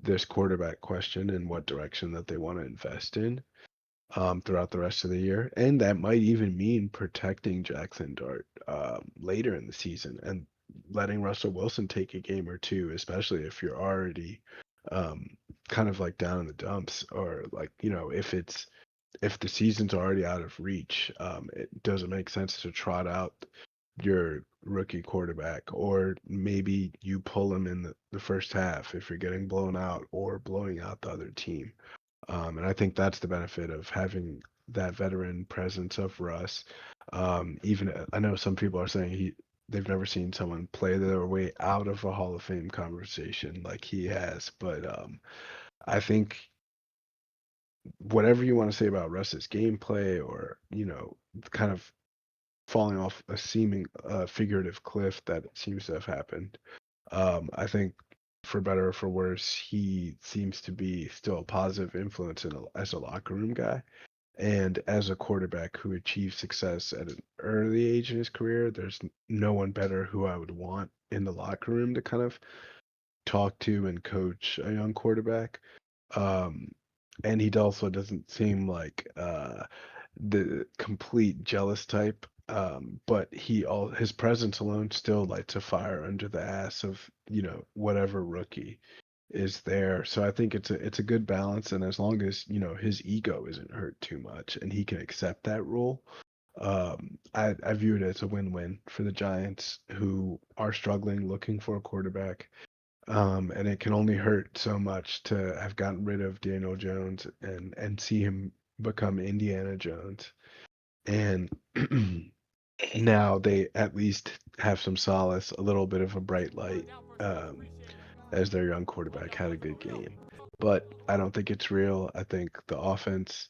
this quarterback question and what direction that they want to invest in throughout the rest of the year. And that might even mean protecting Jackson Dart later in the season and letting Russell Wilson take a game or two, especially if you're already um, kind of like down in the dumps, or like, if the season's already out of reach, it doesn't make sense to trot out your rookie quarterback, or maybe you pull him in the first half if you're getting blown out or blowing out the other team. And I think that's the benefit of having that veteran presence of Russ. Even I know some people are saying they've never seen someone play their way out of a Hall of Fame conversation like he has. But I think whatever you want to say about Russ's gameplay, or kind of falling off a seeming figurative cliff that seems to have happened, I think for better or for worse, he seems to be still a positive influence as a locker room guy. And as a quarterback who achieved success at an early age in his career, there's no one better who I would want in the locker room to kind of talk to and coach a young quarterback. Um, and he also doesn't seem like the complete jealous type. But his presence alone still lights a fire under the ass of whatever rookie is there. So I think it's a good balance, and as long as his ego isn't hurt too much and he can accept that role, I view it as a win-win for the Giants, who are struggling looking for a quarterback. And it can only hurt so much to have gotten rid of Daniel Jones and see him become Indiana Jones. And now they at least have some solace, a little bit of a bright light, as their young quarterback had a good game. But I don't think it's real. I think the offense,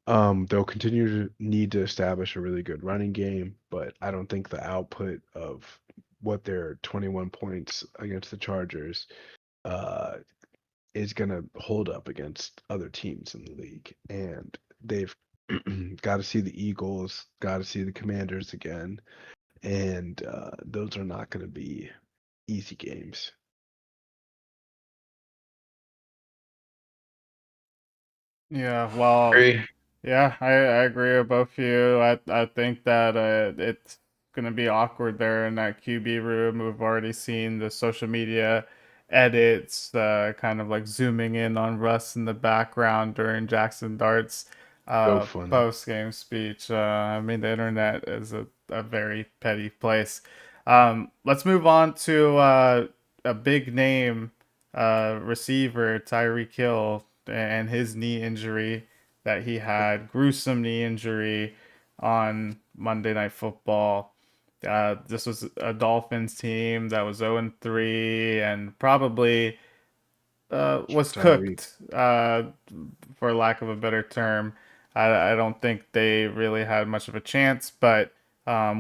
they'll continue to need to establish a really good running game, but I don't think the output of what their 21 points against the Chargers uh, is going to hold up against other teams in the league. And they've got to see the Eagles, got to see the Commanders again, and those are not going to be easy games. Yeah, well, Agree. yeah, I agree with both of you. I think that it's gonna be awkward there in that QB room. We've already seen the social media edits, kind of like zooming in on Russ in the background during Jackson Dart's So funny. post game speech. I mean, the internet is a very petty place. Let's move on to a big name receiver, Tyreek Hill, and his knee injury that he had, gruesome knee injury on Monday Night Football. This was a Dolphins team that was 0-3 and probably was Tyreek. cooked, for lack of a better term. I don't think they really had much of a chance, but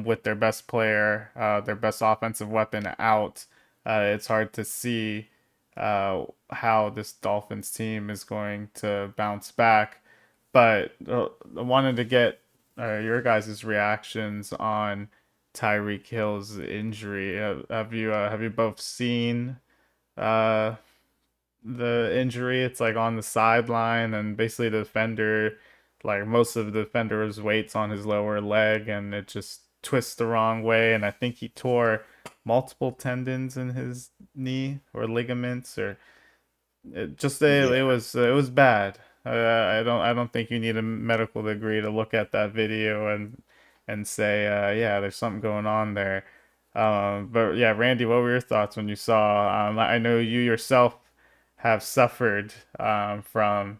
with their best player, their best offensive weapon out, it's hard to see how this Dolphins team is going to bounce back. But I wanted to get your guys' reactions on Tyreek Hill's injury. Have you both seen uh, the injury? It's like on the sideline, and basically the defender, like most of the defender's weight's on his lower leg, and it just twists the wrong way. And I think he tore multiple tendons in his knee or ligaments, or Yeah. it was bad. I don't think you need a medical degree to look at that video and say yeah, there's something going on there. But yeah, Randy, what were your thoughts when you saw? I know you yourself have suffered from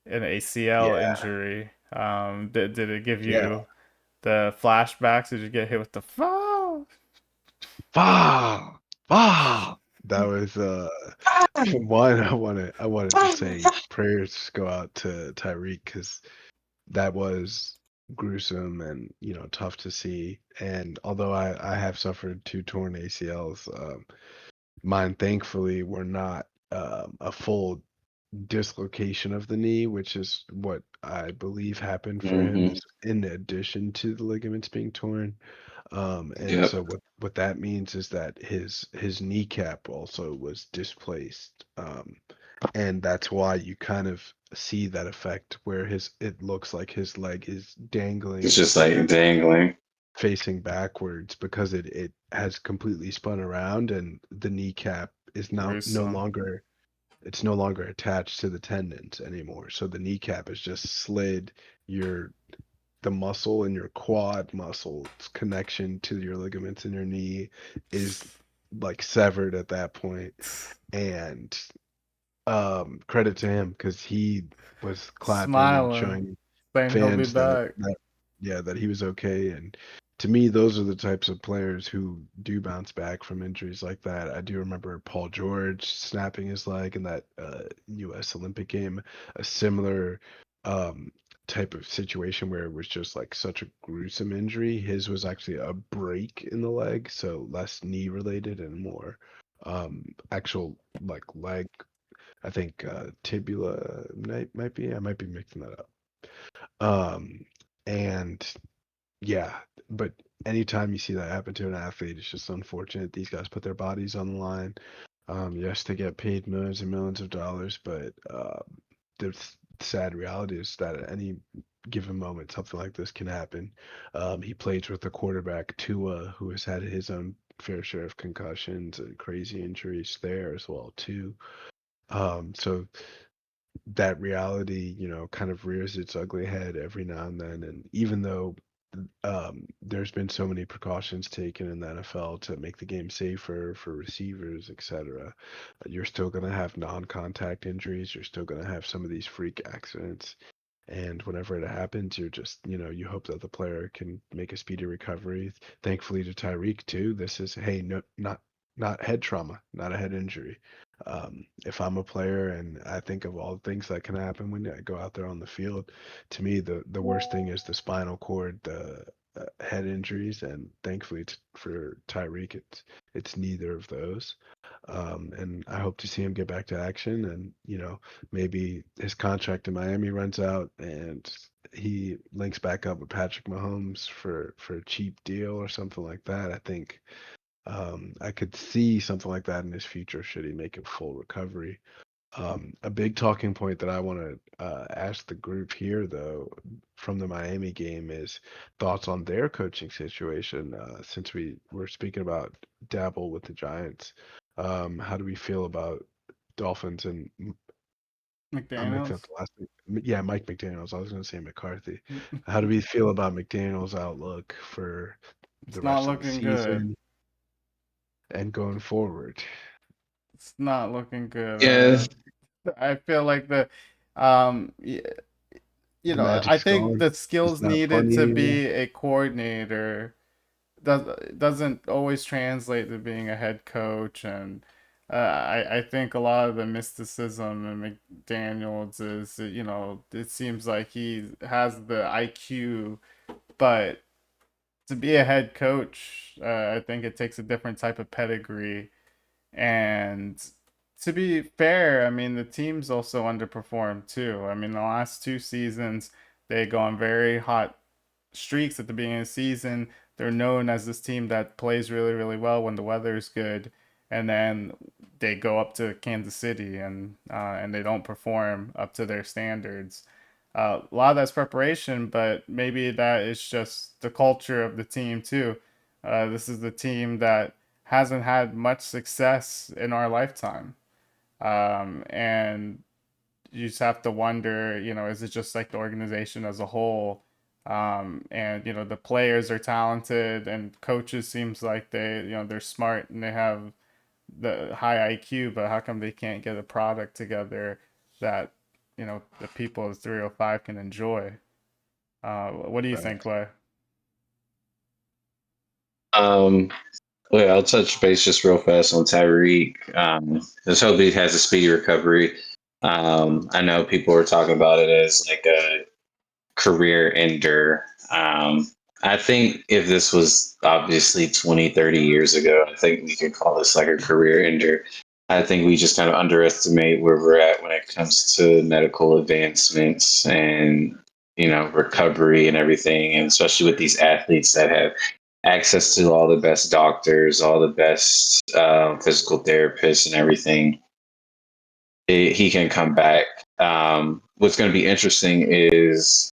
an ACL Yeah. injury. Did it give Yeah. you the flashbacks? Did you get hit with the fall? Bah! Bah! That was for one, I wanted to say prayers go out to Tyreek because that was gruesome and tough to see. And although I have suffered two torn ACLs, mine thankfully were not a full dislocation of the knee, which is what I believe happened for him, Hmm. is in addition to the ligaments being torn. And Yep. so what that means is that his kneecap also was displaced. And that's why you kind of see that effect where it looks like his leg is It's dangling just like dangling. facing backwards because it has completely spun around and the kneecap is now no Gruesome. longer it's no longer attached to the tendons anymore. So the kneecap is just slid. Your The muscle in your quad muscle's connection to your ligaments in your knee is like severed at that point. And credit to him because he was clapping and Smiling, showing saying he'll be fans that back. yeah, that he was okay. And to me, those are the types of players who do bounce back from injuries like that. I do remember Paul George snapping his leg in that U.S. Olympic game, a similar um, type of situation where it was just like such a gruesome injury. His was actually a break in the leg, so less knee related and more actual like leg. I think tibula might be. I might be mixing that up. Um, and yeah, but anytime you see that happen to an athlete, it's just unfortunate. These guys put their bodies on the line. Yes, they get paid millions and millions of dollars, but the sad reality is that at any given moment, something like this can happen. He plays with the quarterback Tua, who has had his own fair share of concussions and crazy injuries there as well too. So that reality, kind of rears its ugly head every now and then. And even though there's been so many precautions taken in the NFL to make the game safer for receivers, etc., you're still going to have non-contact injuries. You're still going to have some of these freak accidents. And whenever it happens, you're just, you hope that the player can make a speedy recovery. Thankfully to Tyreek too, this is, hey, no, not head trauma, not a head injury. If I'm a player and I think of all the things that can happen when I go out there on the field, to me the worst thing is the spinal cord, the head injuries, and thankfully for Tyreek, it's neither of those. And I hope to see him get back to action, and maybe his contract in Miami runs out, and he links back up with Patrick Mahomes for a cheap deal or something like that. I think I could see something like that in his future should he make a full recovery. A big talking point that I want to ask the group here, though, from the Miami game is thoughts on their coaching situation. Since we were speaking about Dabble with the Giants, how do we feel about Dolphins and I'm mixing up McDaniels. the last name. Yeah, Mike McDaniels. I was going to say McCarthy. How do we feel about McDaniels' outlook for the It's not rest of the looking good. season and going forward? It's not looking good. Yeah. I feel like um, y- The I magic's think gone. the It's skills not needed funny to anymore. be a coordinator doesn't always translate to being a head coach, and I think a lot of the mysticism in McDaniels is, it seems like he has the IQ, but to be a head coach, I think it takes a different type of pedigree. And to be fair, I mean, the team's also underperformed too. I mean, the last 2 seasons, they go on very hot streaks at the beginning of the season. They're known as this team that plays really, really well when the weather is good, and then they go up to Kansas City and they don't perform up to their standards. A lot of that's preparation, but maybe that is just the culture of the team too. This is the team that hasn't had much success in our lifetime, and you just have to wonder, is it just like the organization as a whole? And the players are talented, and coaches seems like they're smart and they have the high IQ, but how come they can't get a product together that the people of 305 can enjoy? What do you Right. think, Clay? Um, well, I'll touch base just real fast on Tyreek. Let's hope he has a speedy recovery. I know people are talking about it as like a career ender. I think if this was obviously 20, 30 years ago, I think we could call this like a career ender. I think we just kind of underestimate where we're at when it comes to medical advancements and, recovery and everything. And especially with these athletes that have access to all the best doctors, all the best physical therapists and everything, he can come back. What's going to be interesting is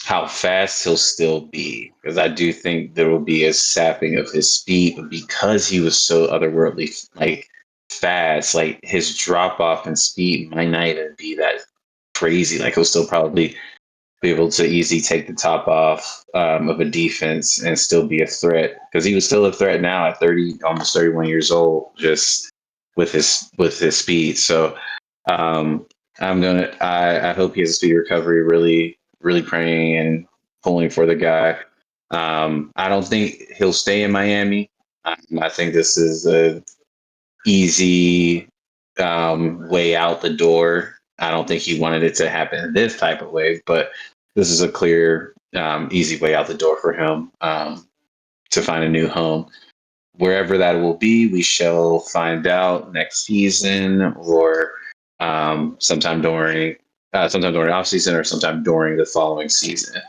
how fast he'll still be, because I do think there will be a sapping of his speed, but because he was so otherworldly, like fast, like his drop off in speed might not even be that crazy. Like he'll still probably be able to easily take the top off of a defense and still be a threat, because he was still a threat now at 30, almost 31 years old, just with his speed. So um, I hope he has a speedy recovery. Really, really praying and pulling for the guy. I don't think he'll stay in Miami. I think this is a easy way out the door. I don't think he wanted it to happen this type of way, but this is a clear, easy way out the door for him to find a new home. Wherever that will be, we shall find out next season or sometime during the off season or sometime during the following season.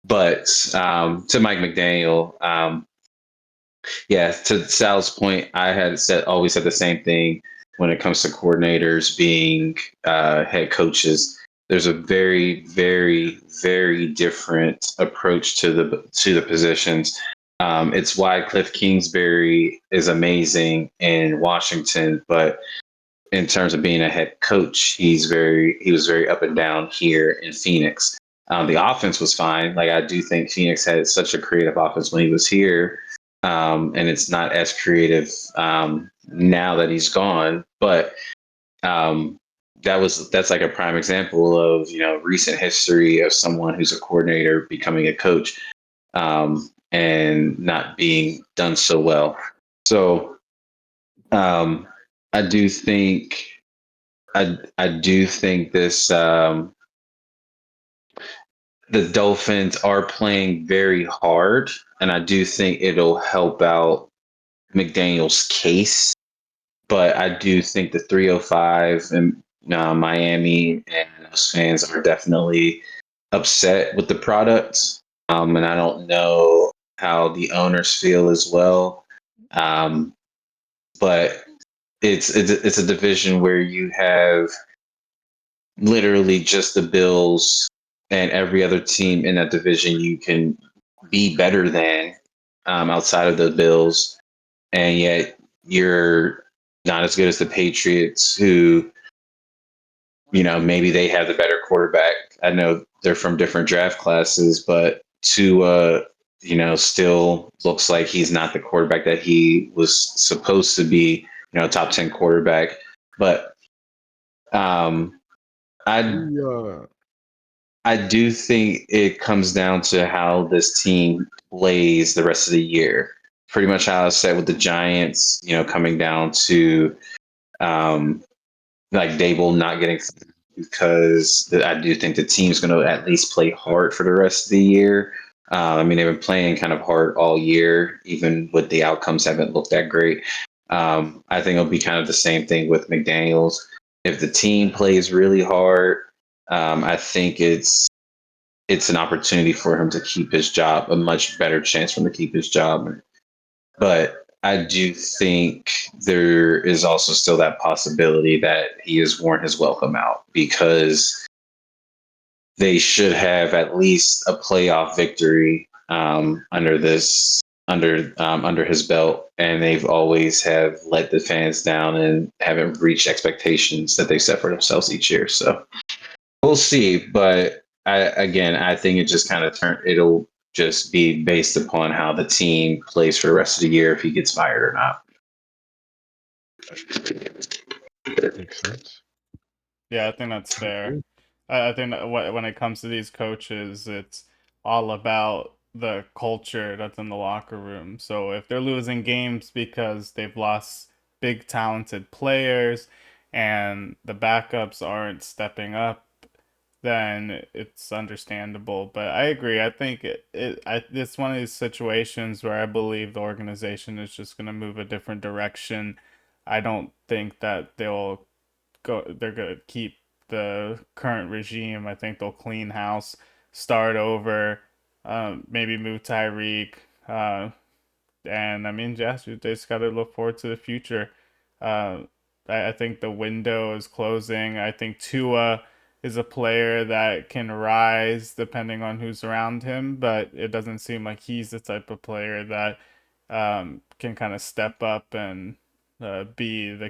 But to Mike McDaniel, yeah, to Sal's point, I had always said the same thing when it comes to coordinators being head coaches. There's a very, very, very different approach to the positions. It's why Cliff Kingsbury is amazing in Washington, but in terms of being a head coach, he was very up and down here in Phoenix. The offense was fine. Like I do think Phoenix had such a creative offense when he was here, and it's not as creative now that he's gone. But um, that's like a prime example of recent history of someone who's a coordinator becoming a coach and not being done so well. So um, I do think I do think this the Dolphins are playing very hard, and I do think it'll help out McDaniel's case. But I do think the 305 and Miami and those fans are definitely upset with the product, and I don't know how the owners feel as well. Um, but it's a division where you have literally just the Bills and every other team in that division you can be better than, outside of the Bills, and yet you're not as good as the Patriots, who, maybe they have the better quarterback. I know they're from different draft classes, but Tua, still looks like he's not the quarterback that he was supposed to be, top 10 quarterback. But um, I We, I do think it comes down to how this team plays the rest of the year. Pretty much how I said with the Giants, coming down to, um, like Dable not getting, because I do think the team's going to at least play hard for the rest of the year. I mean, they've been playing kind of hard all year, even with the outcomes haven't looked that great. I think it'll be kind of the same thing with McDaniels. If the team plays really hard, I think it's an opportunity for him to keep his job, a much better chance for him to keep his job. But I do think there is also still that possibility that he has worn his welcome out, because they should have at least a playoff victory, under his belt, and they've always have let the fans down and haven't reached expectations that they set for themselves each year. So we'll see, but I think it just kind of it'll just be based upon how the team plays for the rest of the year, if he gets fired or not. makes sense. Yeah, I think that's fair. I think that when it comes to these coaches, it's all about the culture that's in the locker room. So if they're losing games because they've lost big talented players and the backups aren't stepping up, then it's understandable. But I agree. I think it's one of these situations where I believe the organization is just going to move a different direction. I don't think that they're gonna keep the current regime. I think they'll clean house, start over, maybe move Tyreek, and I mean, yes, they just got to look forward to the future. Uh, I think the window is closing. I think Tua is a player that can rise depending on who's around him, but it doesn't seem like he's the type of player that can kind of step up and be the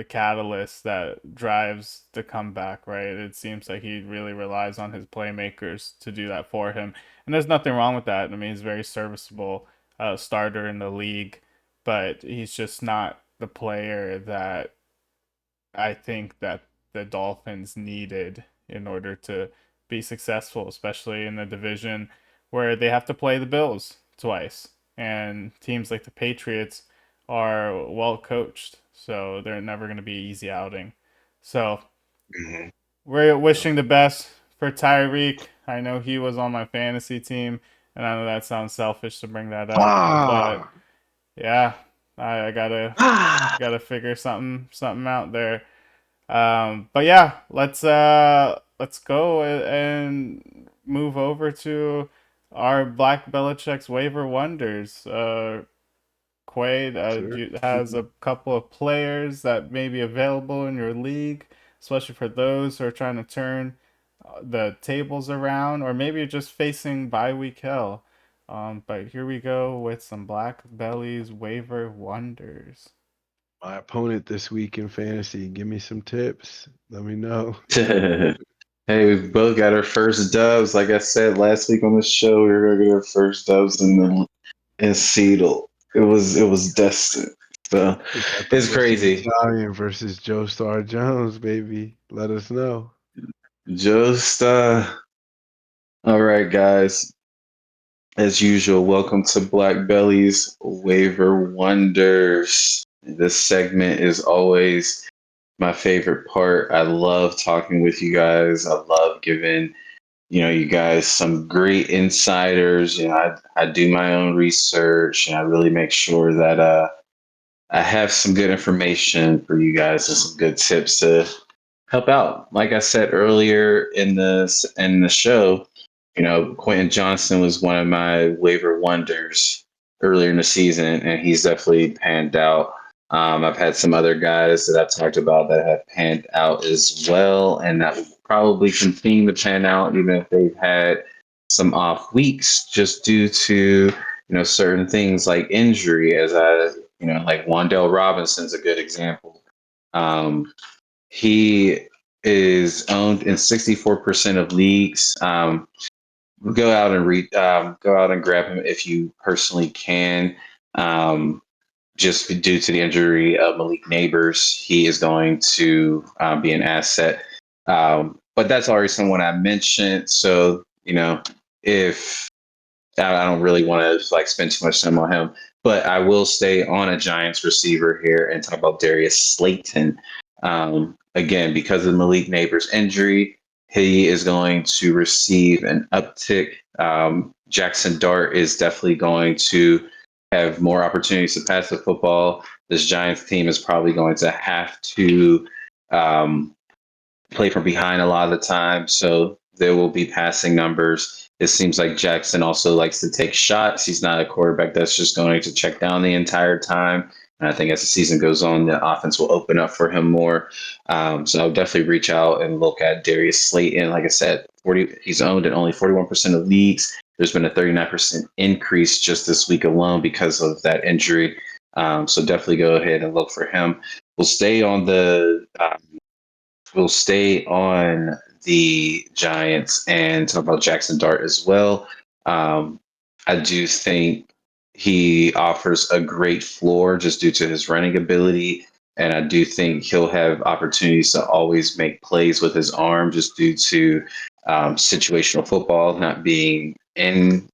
catalyst that drives the comeback, right? It seems like he really relies on his playmakers to do that for him. And there's nothing wrong with that. I mean, he's a very serviceable starter in the league, but he's just not the player that I think that the Dolphins needed in order to be successful, especially in the division where they have to play the Bills twice. And teams like the Patriots are well coached, so they're never going to be an easy outing. So Mhm. we're wishing the best for Tyreek. I know he was on my fantasy team, and I know that sounds selfish to bring that up, but Ah, yeah, I gotta figure something out there. But yeah, let's go and move over to our Black Belichick's waiver wonders. Quaid sure. has a couple of players that may be available in your league, especially for those who are trying to turn the tables around, or maybe you're just facing bye week hell. But here we go with some Black Belly's waiver wonders. My opponent this week in fantasy. Give me some tips. Let me know. Hey, we both got our first dubs. Like I said last week on the show, we were gonna get our first dubs in Seattle. It was destined. So We got the it's pussy crazy. Italian versus Joe Star Jones, baby. Let us know. Just all right, guys. As usual, welcome to Black Belly's Waiver Wonders. This segment is always my favorite part. I love talking with you guys. I love giving you guys some great insiders. I do my own research, and I really make sure that I have some good information for you guys and some good tips to help out. Like I said earlier in the show, Quentin Johnson was one of my waiver wonders earlier in the season, and he's definitely panned out. I've had some other guys that I've talked about that have panned out as well, and that will probably continue to pan out even if they've had some off weeks just due to certain things like injury. Like Wandell Robinson's a good example. He is owned in 64% of leagues. Go out and go out and grab him if you personally can. Just due to the injury of Malik Neighbors, he is going to be an asset. But that's already someone I mentioned. So if I don't really want to spend too much time on him, but I will stay on a Giants receiver here and talk about Darius Slayton. Again, because of Malik Neighbors' injury, he is going to receive an uptick. Jackson Dart is definitely going to have more opportunities to pass the football. This Giants team is probably going to have to play from behind a lot of the time, so there will be passing numbers. It seems like Jackson also likes to take shots. He's not a quarterback that's just going to check down the entire time. And I think as the season goes on, the offense will open up for him more. So I'll definitely reach out and look at Darius Slayton. Like I said, he's owned in only 41% of leagues. There's been a 39% increase just this week alone because of that injury. So definitely go ahead and look for him. We'll stay on the Giants and talk about Jackson Dart as well. I do think he offers a great floor just due to his running ability. And I do think he'll have opportunities to always make plays with his arm just due to situational football not being in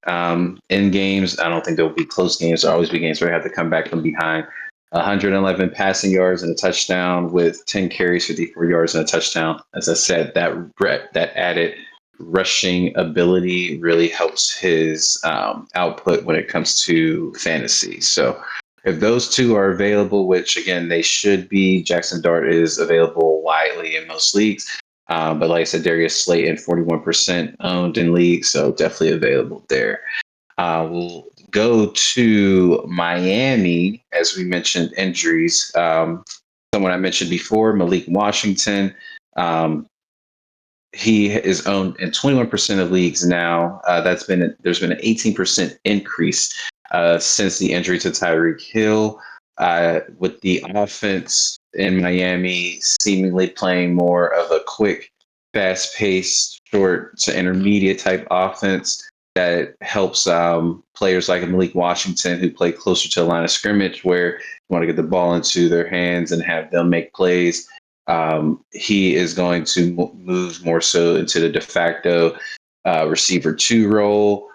games. I don't think there'll be close games. There'll always be games where you have to come back from behind. 111 passing yards and a touchdown with 10 carries, 54 yards and a touchdown. As I said, that added rushing ability really helps his output when it comes to fantasy. So if those two are available, which again, they should be, Jackson Dart is available widely in most leagues. But like I said, Darius Slayton, 41% owned in leagues, so definitely available there. We'll go to Miami, as we mentioned injuries. Someone I mentioned before, Malik Washington. He is owned in 21% of leagues now. There's been an 18% increase since the injury to Tyreek Hill. With the offense in Miami seemingly playing more of a quick, fast-paced, short to intermediate type offense that helps players like Malik Washington who play closer to the line of scrimmage where you want to get the ball into their hands and have them make plays. He is going to move more so into the de facto receiver 2 role.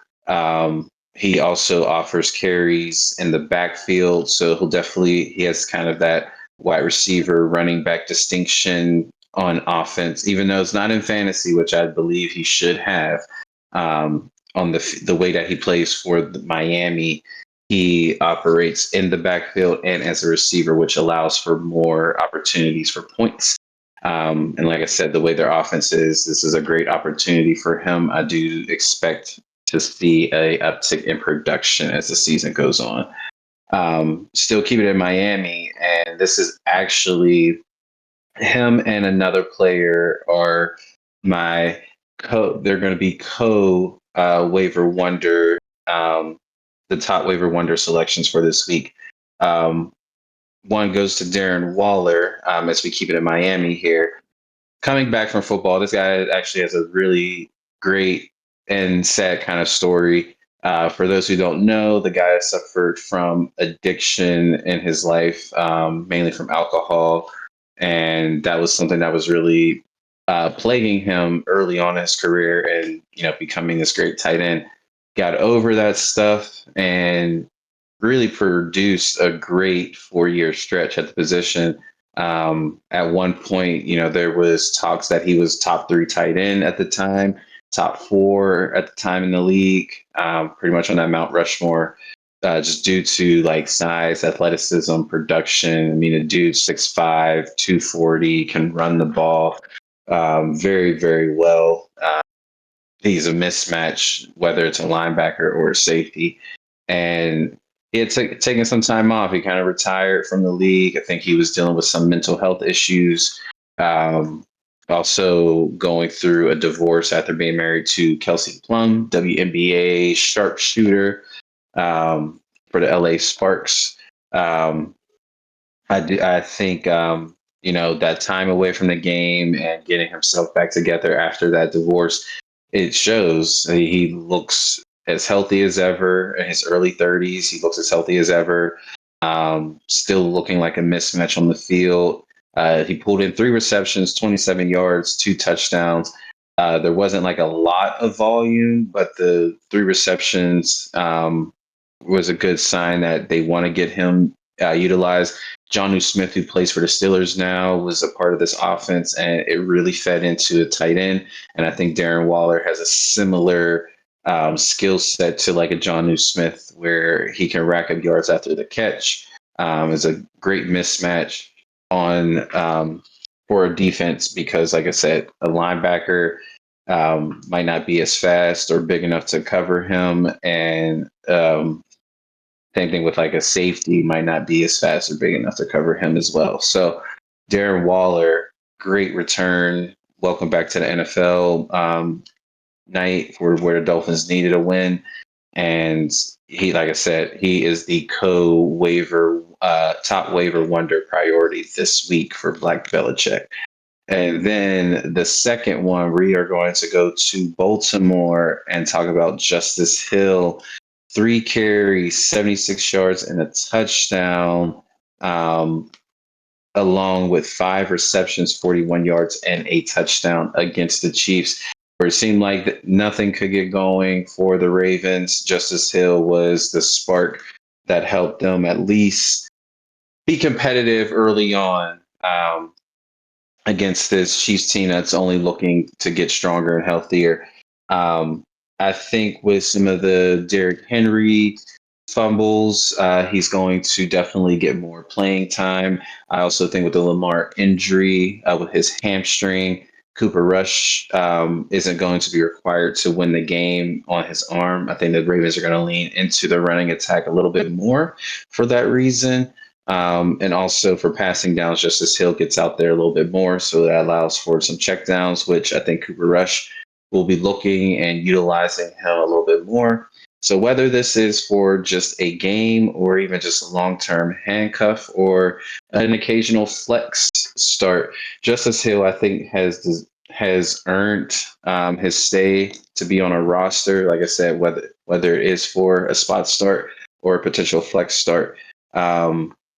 He also offers carries in the backfield, so he has kind of that wide receiver running back distinction on offense, even though it's not in fantasy, which I believe he should have. On the way that he plays for Miami, he operates in the backfield and as a receiver, which allows for more opportunities for points. And like I said, the way their offense is, this is a great opportunity for him. I do expect to see a uptick in production as the season goes on. Still keeping it in Miami, and this is actually him and another player are they're going to be waiver wonder, the top waiver wonder selections for this week. One goes to Darren Waller, as we keep it in Miami here. Coming back from football, this guy actually has a really great and sad kind of story. For those who don't know, the guy suffered from addiction in his life, mainly from alcohol. And that was something that was really plaguing him early on in his career and, becoming this great tight end. Got over that stuff and really produced a great 4-year stretch at the position. At one point, there was talks that he was top 3 tight end at the time, top 4 at the time in the league, pretty much on that Mount Rushmore just due to like size, athleticism, production. I mean, a dude 6'5", 240, can run the ball very, very well. He's a mismatch, whether it's a linebacker or a safety. And he had taken some time off. He kind of retired from the league. I think he was dealing with some mental health issues. Um, Also going through a divorce after being married to Kelsey Plum, WNBA sharpshooter for the LA Sparks. I think that time away from the game and getting himself back together after that divorce, it shows. He looks as healthy as ever in his early 30s. He looks as healthy as ever. Still looking like a mismatch on the field. He pulled in 3 receptions, 27 yards, 2 touchdowns. There wasn't like a lot of volume, but the 3 receptions was a good sign that they want to get him utilized. Jonnu Smith, who plays for the Steelers now, was a part of this offense, and it really fed into a tight end. And I think Darren Waller has a similar skill set to like a Jonnu Smith, where he can rack up yards after the catch. Is a great mismatch on for a defense because, like I said, a linebacker might not be as fast or big enough to cover him, and same thing with like a safety might not be as fast or big enough to cover him as well. So Darren Waller, great return. Welcome back to the NFL night for where the Dolphins needed a win. And he, like I said, he is the top waiver wonder priority this week for Black Belichick. And then the second one, we are going to go to Baltimore and talk about Justice Hill. 3 carries, 76 yards, and a touchdown, along with 5 receptions, 41 yards, and a touchdown against the Chiefs, where it seemed like nothing could get going for the Ravens. Justice Hill was the spark that helped them at least be competitive early on against this Chiefs team that's only looking to get stronger and healthier. I think with some of the Derrick Henry fumbles, he's going to definitely get more playing time. I also think with the Lamar injury with his hamstring, Cooper Rush isn't going to be required to win the game on his arm. I think the Ravens are going to lean into the running attack a little bit more for that reason. And also for passing downs, Justice Hill gets out there a little bit more. So that allows for some checkdowns, which I think Cooper Rush will be looking and utilizing him a little bit more. So whether this is for just a game or even just a long-term handcuff or an occasional flex start, Justice Hill, I think, has earned his stay to be on a roster. Like I said, whether it is for a spot start or a potential flex start.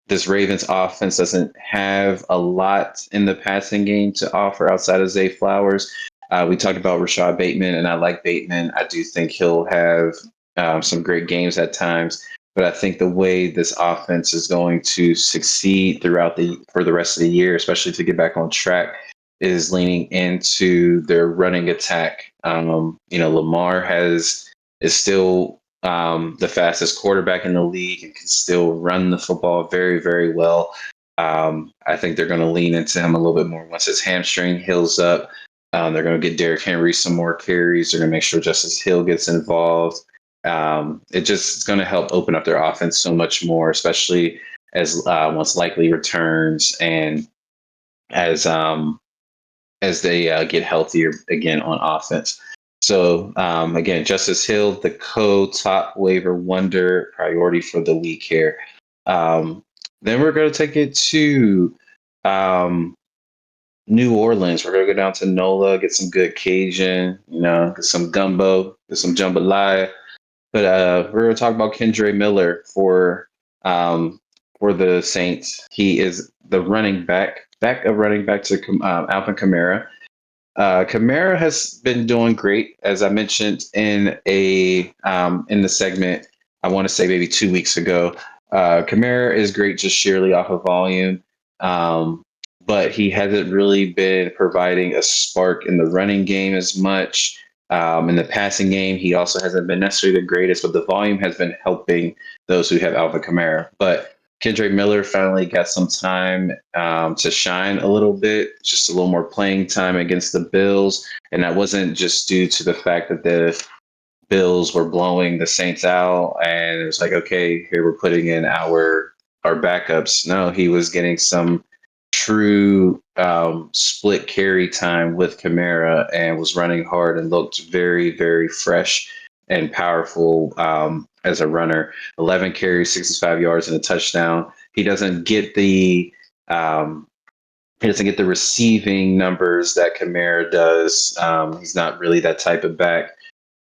This Ravens offense doesn't have a lot in the passing game to offer outside of Zay Flowers. We talked about Rashad Bateman, and I like Bateman. I do think he'll have some great games at times, but I think the way this offense is going to succeed for the rest of the year, especially to get back on track, is leaning into their running attack. Lamar is still the fastest quarterback in the league and can still run the football very, very well. I think they're going to lean into him a little bit more once his hamstring heals up. They're going to get Derrick Henry some more carries. They're going to make sure Justice Hill gets involved. It's going to help open up their offense so much more, especially as once Likely returns and as they get healthier again on offense. So again, Justice Hill, the top waiver wonder priority for the week here. Then we're going to take it to New Orleans. We're going to go down to NOLA, get some good Cajun, get some gumbo, get some jambalaya. But we're going to talk about Kendre Miller for the Saints. He is the running back to Alvin Kamara. Kamara has been doing great, as I mentioned in the segment. I want to say maybe 2 weeks ago. Kamara is great just sheerly off of volume, but he hasn't really been providing a spark in the running game as much. In the passing game, he also hasn't been necessarily the greatest, but the volume has been helping those who have Alvin Kamara. But Kendra Miller finally got some time to shine a little bit, just a little more playing time against the Bills. And that wasn't just due to the fact that the Bills were blowing the Saints out, and it was like, okay, here we're putting in our backups. No, he was getting some true split carry time with Kamara and was running hard and looked very, very fresh and powerful as a runner. 11 carries, 65 yards, and a touchdown. He doesn't get the receiving numbers that Kamara does. He's not really that type of back,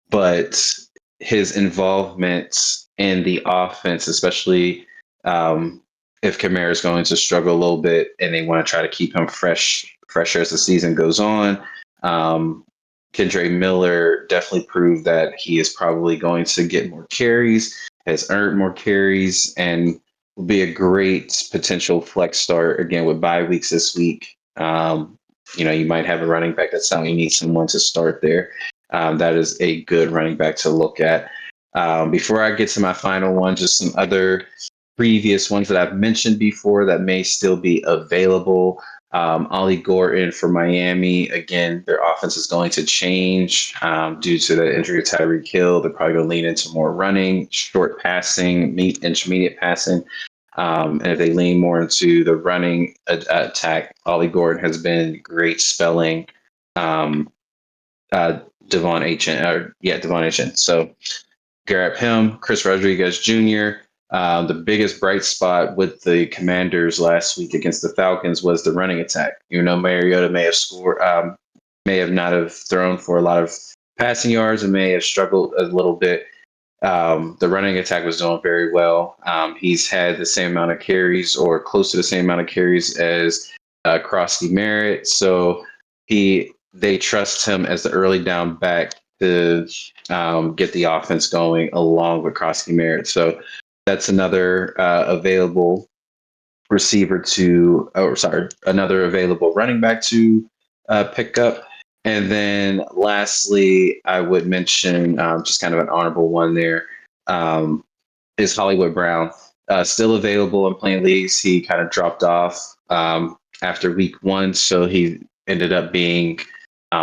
but his involvement in the offense, especially if Kamara is going to struggle a little bit and they want to try to keep him fresher as the season goes on. Kendre Miller definitely proved that he is probably going to get more carries, has earned more carries, and will be a great potential flex start again with bye weeks this week. You might have a running back that's telling you need someone to start there. That is a good running back to look at. Before I get to my final one, just some other previous ones that I've mentioned before that may still be available. Ollie Gordon for Miami. Again, their offense is going to change due to the injury of Tyreek Hill. They're probably going to lean into more running, short passing, intermediate passing. And if they lean more into the running attack, Ollie Gordon has been great spelling Devon Achane. So grab him, Chris Rodriguez Jr. The biggest bright spot with the Commanders last week against the Falcons was the running attack. Mariota may have not have thrown for a lot of passing yards and may have struggled a little bit. The running attack was doing very well. He's had the same amount of carries or close to the same amount of carries as Krosky Merritt. So they trust him as the early down back to get the offense going along with Krosky Merritt. So that's another available another available running back to pick up. And then lastly, I would mention just kind of an honorable one there is Hollywood Brown. Still available in playing leagues. He kind of dropped off after week 1, so he ended up being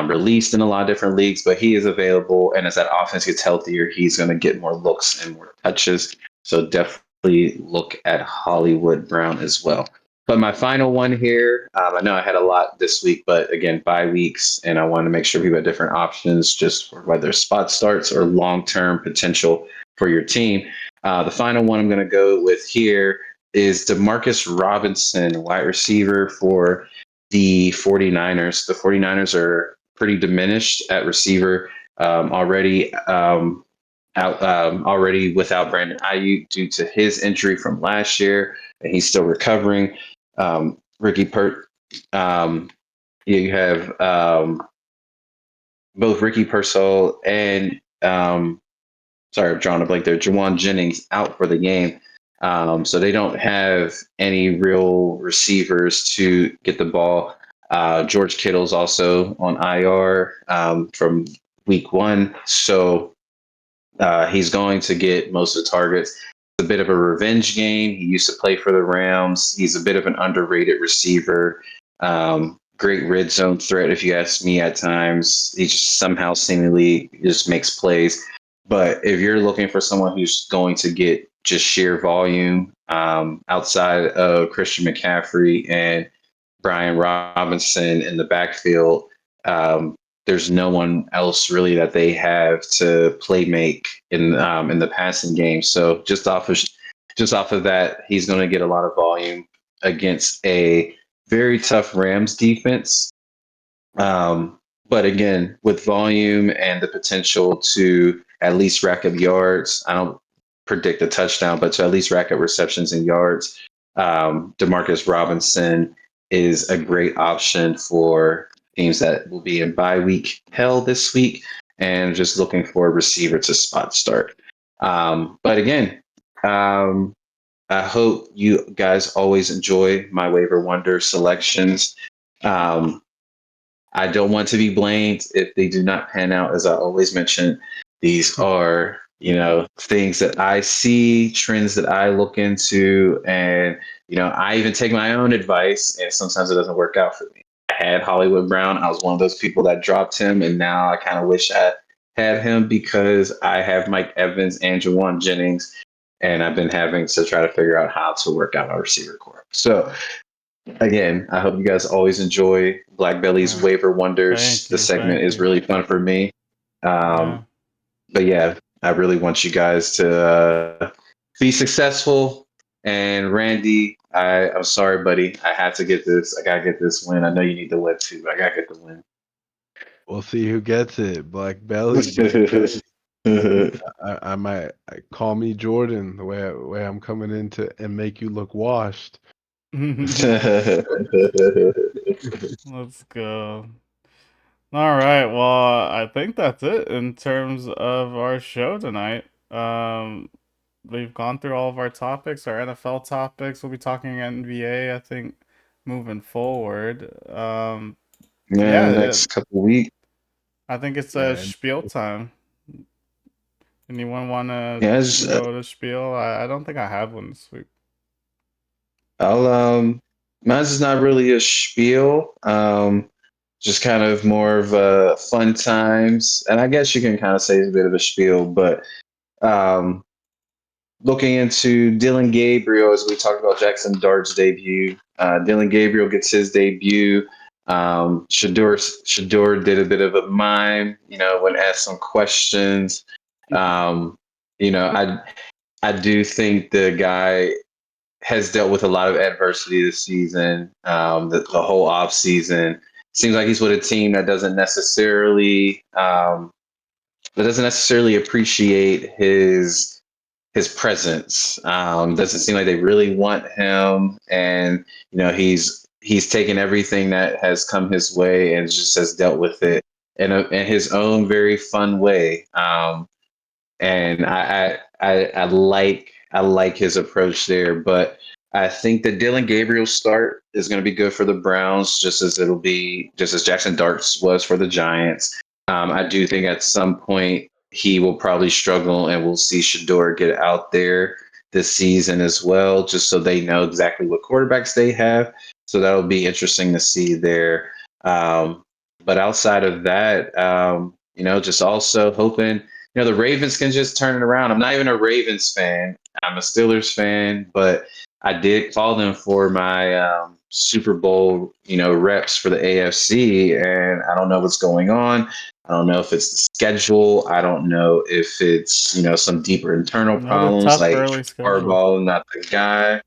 released in a lot of different leagues, but he is available. And as that offense gets healthier, he's going to get more looks and more touches. So definitely look at Hollywood Brown as well. But my final one here, I know I had a lot this week, but again, bye weeks, and I want to make sure people have different options just for whether spot starts or long-term potential for your team. The final one I'm going to go with here is Demarcus Robinson, wide receiver for the 49ers. The 49ers are pretty diminished at receiver already without Brandon Ayuk due to his injury from last year, and he's still recovering. You have both Ricky Pearsall and sorry, I'm drawing a blank there. Jawan Jennings out for the game. So they don't have any real receivers to get the ball. George Kittle's also on IR from week 1. So he's going to get most of the targets. It's a bit of a revenge game. He used to play for the Rams. He's a bit of an underrated receiver. Great red zone threat, if you ask me at times. He just somehow seemingly just makes plays. But if you're looking for someone who's going to get just sheer volume outside of Christian McCaffrey and Brian Robinson in the backfield, there's no one else really that they have to play make in the passing game. So just off of that, he's going to get a lot of volume against a very tough Rams defense. But again, with volume and the potential to at least rack up yards, I don't predict a touchdown, but to at least rack up receptions and yards, Demarcus Robinson is a great option for teams that will be in bye week hell this week and just looking for a receiver to spot start. But again, I hope you guys always enjoy my waiver wonder selections. I don't want to be blamed if they do not pan out. As I always mention, these are, things that I see, trends that I look into, and, I even take my own advice, and sometimes it doesn't work out for me. I had Hollywood Brown. I was one of those people that dropped him, and now I kind of wish I had him because I have Mike Evans and Jawan Jennings, and I've been having to try to figure out how to work out our receiver core. So, again, I hope you guys always enjoy Black Belly's Waiver Wonders. Thank The you. segment is really fun for me. Yeah. But yeah, I really want you guys to be successful. And Randy, I'm sorry, buddy. I had to get this. I gotta get this win. I know you need the win too, but I gotta get the win. We'll see who gets it. Black Belly. I might call me Jordan the way I'm coming into and make you look washed. Let's go. All right. Well, I think that's it in terms of our show tonight. We've gone through all of our topics, our NFL topics. We'll be talking NBA, I think, moving forward. Next couple weeks. I think it's Yeah, Spiel time. Anyone want to Yeah, go to Spiel? I don't think I have one this week. Mine's is not really a spiel. Just kind of more of fun times, and I guess you can kind of say it's a bit of a spiel, but um, looking into Dylan Gabriel as we talked about Jackson Dart's debut. Dylan Gabriel gets his debut. Shador did a bit of a mime, when asked some questions. I do think the guy has dealt with a lot of adversity this season. The whole off season seems like he's with a team that doesn't necessarily appreciate his presence. Doesn't seem like they really want him, and he's taken everything that has come his way and just has dealt with it in his own very fun way. And I like his approach there, but I think the Dylan Gabriel start is going to be good for the Browns, just as Jackson Darts was for the Giants. I do think at some point he will probably struggle, and we'll see Shador get out there this season as well, just so they know exactly what quarterbacks they have. So that'll be interesting to see there. But outside of that, just also hoping the Ravens can just turn it around. I'm not even a Ravens fan. I'm a Steelers fan, but I did call them for my Super Bowl, reps for the AFC, and I don't know what's going on. I don't know if it's the schedule. I don't know if it's, some deeper internal Another problems tough like early schedule. Harbaugh, not the guy.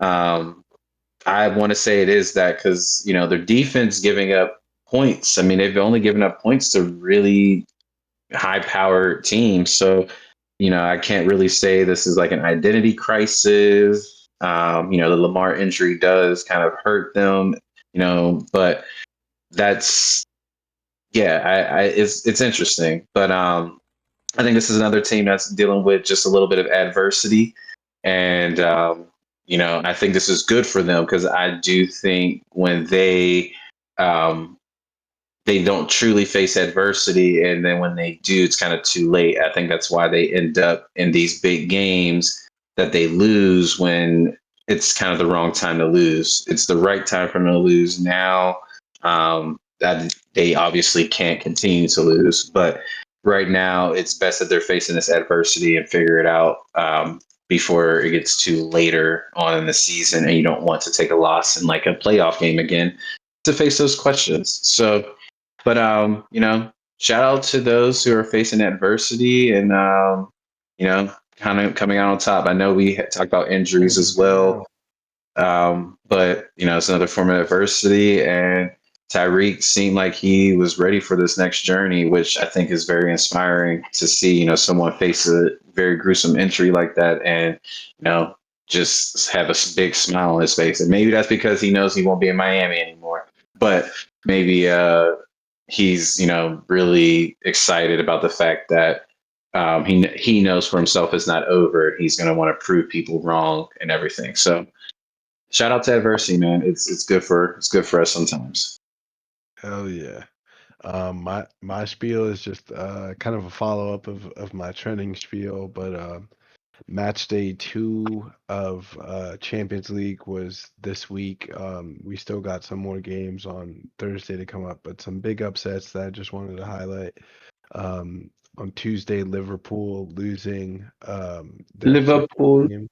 I want to say it is that because, their defense giving up points. I mean, they've only given up points to really high powered teams. So, I can't really say this is like an identity crisis. The Lamar injury does kind of hurt them, but that's, yeah, it's interesting. But I think this is another team that's dealing with just a little bit of adversity. And, I think this is good for them because I do think when they don't truly face adversity, and then when they do, it's kind of too late. I think that's why they end up in these big games that they lose when it's kind of the wrong time to lose. It's the right time for them to lose now. That they obviously can't continue to lose, but right now it's best that they're facing this adversity and figure it out before it gets too later on in the season, and you don't want to take a loss in like a playoff game again to face those questions. So, but shout out to those who are facing adversity and kind of coming out on top. I know we talked about injuries as well, but it's another form of adversity. And Tyreek seemed like he was ready for this next journey, which I think is very inspiring to see. Someone face a very gruesome injury like that, and just have a big smile on his face. And maybe that's because he knows he won't be in Miami anymore. But maybe he's really excited about the fact that he knows for himself it's not over. He's going to want to prove people wrong and everything. So shout out to adversity, man. It's good for us sometimes. Hell yeah. My spiel is just kind of a follow up of my trending spiel, but match day 2 of Champions League was this week. We still got some more games on Thursday to come up, but some big upsets that I just wanted to highlight. Um, on Tuesday, Liverpool losing their first Liverpool. game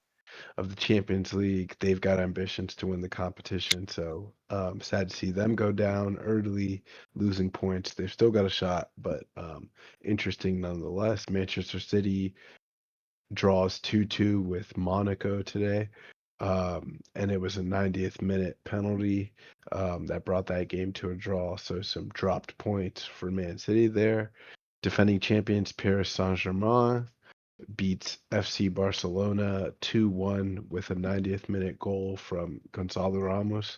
of the Champions League. They've got ambitions to win the competition, so sad to see them go down early, losing points. They've still got a shot, but interesting nonetheless. Manchester City draws 2-2 with Monaco today. And it was a 90th minute penalty that brought that game to a draw. So some dropped points for Man City there. Defending champions Paris Saint-Germain beats FC Barcelona 2-1 with a 90th minute goal from Gonzalo Ramos.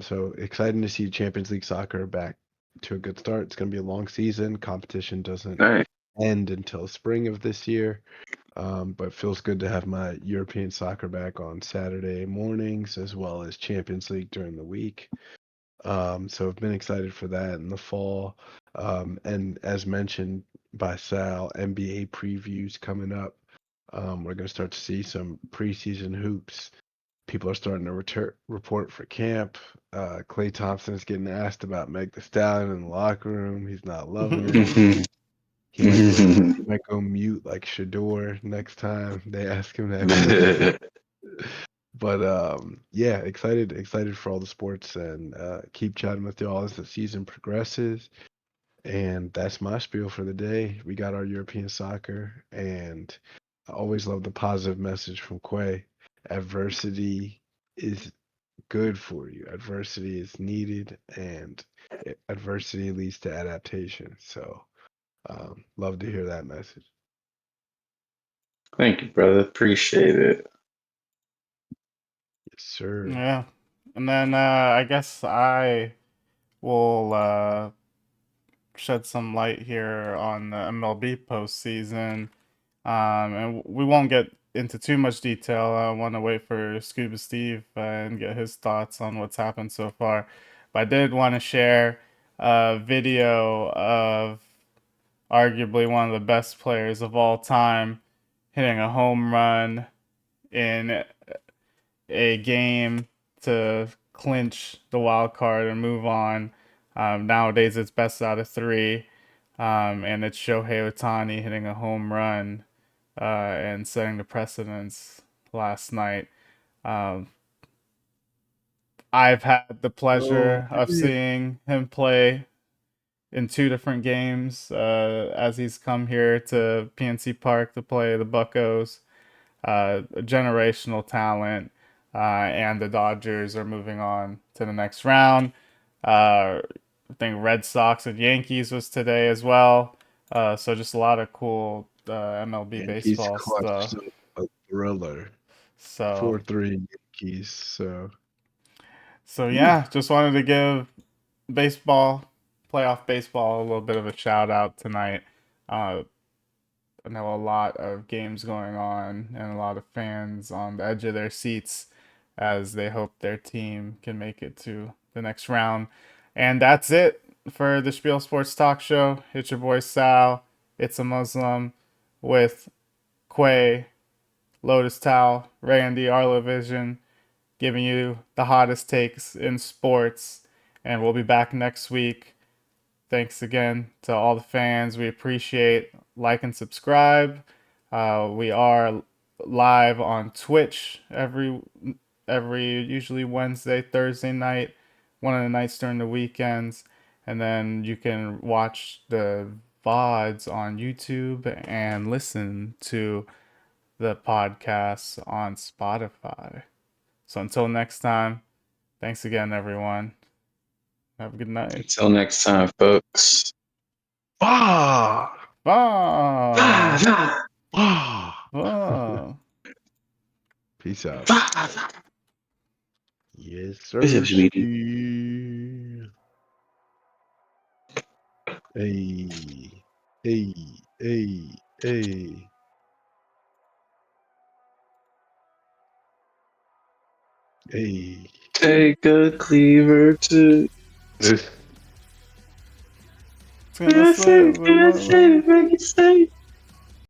So exciting to see Champions League soccer back to a good start. It's going to be a long season. Competition doesn't Nice. end until spring of this year. But feels good to have my European soccer back on Saturday mornings as well as Champions League during the week. So I've been excited for that in the fall. And as mentioned by Sal, NBA previews coming up. We're going to start to see some preseason hoops. People are starting to report for camp. Klay Thompson is getting asked about Meg Thee Stallion in the locker room. He's not loving it. He might go mute like Shador next time they ask him that question. But yeah, excited for all the sports and keep chatting with y'all as the season progresses. And that's my spiel for the day. We got our European soccer, and I always love the positive message from Quay. Adversity is good for you. Adversity is needed, and adversity leads to adaptation. So, love to hear that message. Thank you, brother. Appreciate it. Yes, sir. Yeah. And then I guess I will shed some light here on the MLB postseason. And we won't get into too much detail. I want to wait for Scuba Steve and get his thoughts on what's happened so far. But I did want to share a video of arguably one of the best players of all time hitting a home run in a game to clinch the wild card and move on. Nowadays, it's best out of three, and it's Shohei Ohtani hitting a home run and setting the precedence last night. Um, I've had the Oh, pleasure of yeah. seeing him play in two different games as he's come here to PNC Park to play the Buccos. A generational talent, and the Dodgers are moving on to the next round. I think Red Sox and Yankees was today as well. So just a lot of cool MLB Yankees baseball clutched stuff. up a thriller. So 4-3 Yankees. So, ooh, yeah, just wanted to give baseball, playoff baseball, a little bit of a shout out tonight. Uh, I know a lot of games going on and a lot of fans on the edge of their seats as they hope their team can make it to the next round. And that's it for the Spiel Sports Talk Show. It's your boy Sal. It's a Muslim with Quay, Lotus Towel, Randy, Arlo Vision, giving you the hottest takes in sports. And we'll be back next week. Thanks again to all the fans. We appreciate. Like and subscribe. We are live on Twitch every usually Wednesday, Thursday night, one of the nights during the weekends, and then you can watch the VODs on YouTube and listen to the podcasts on Spotify. So until next time, thanks again, everyone. Have a good night. Until next time, folks. ah, Bye. ah. Bye. Peace out. Yes, sir. Hey, hey, hey, hey, hey. Take a cleaver to It's gonna say, Say,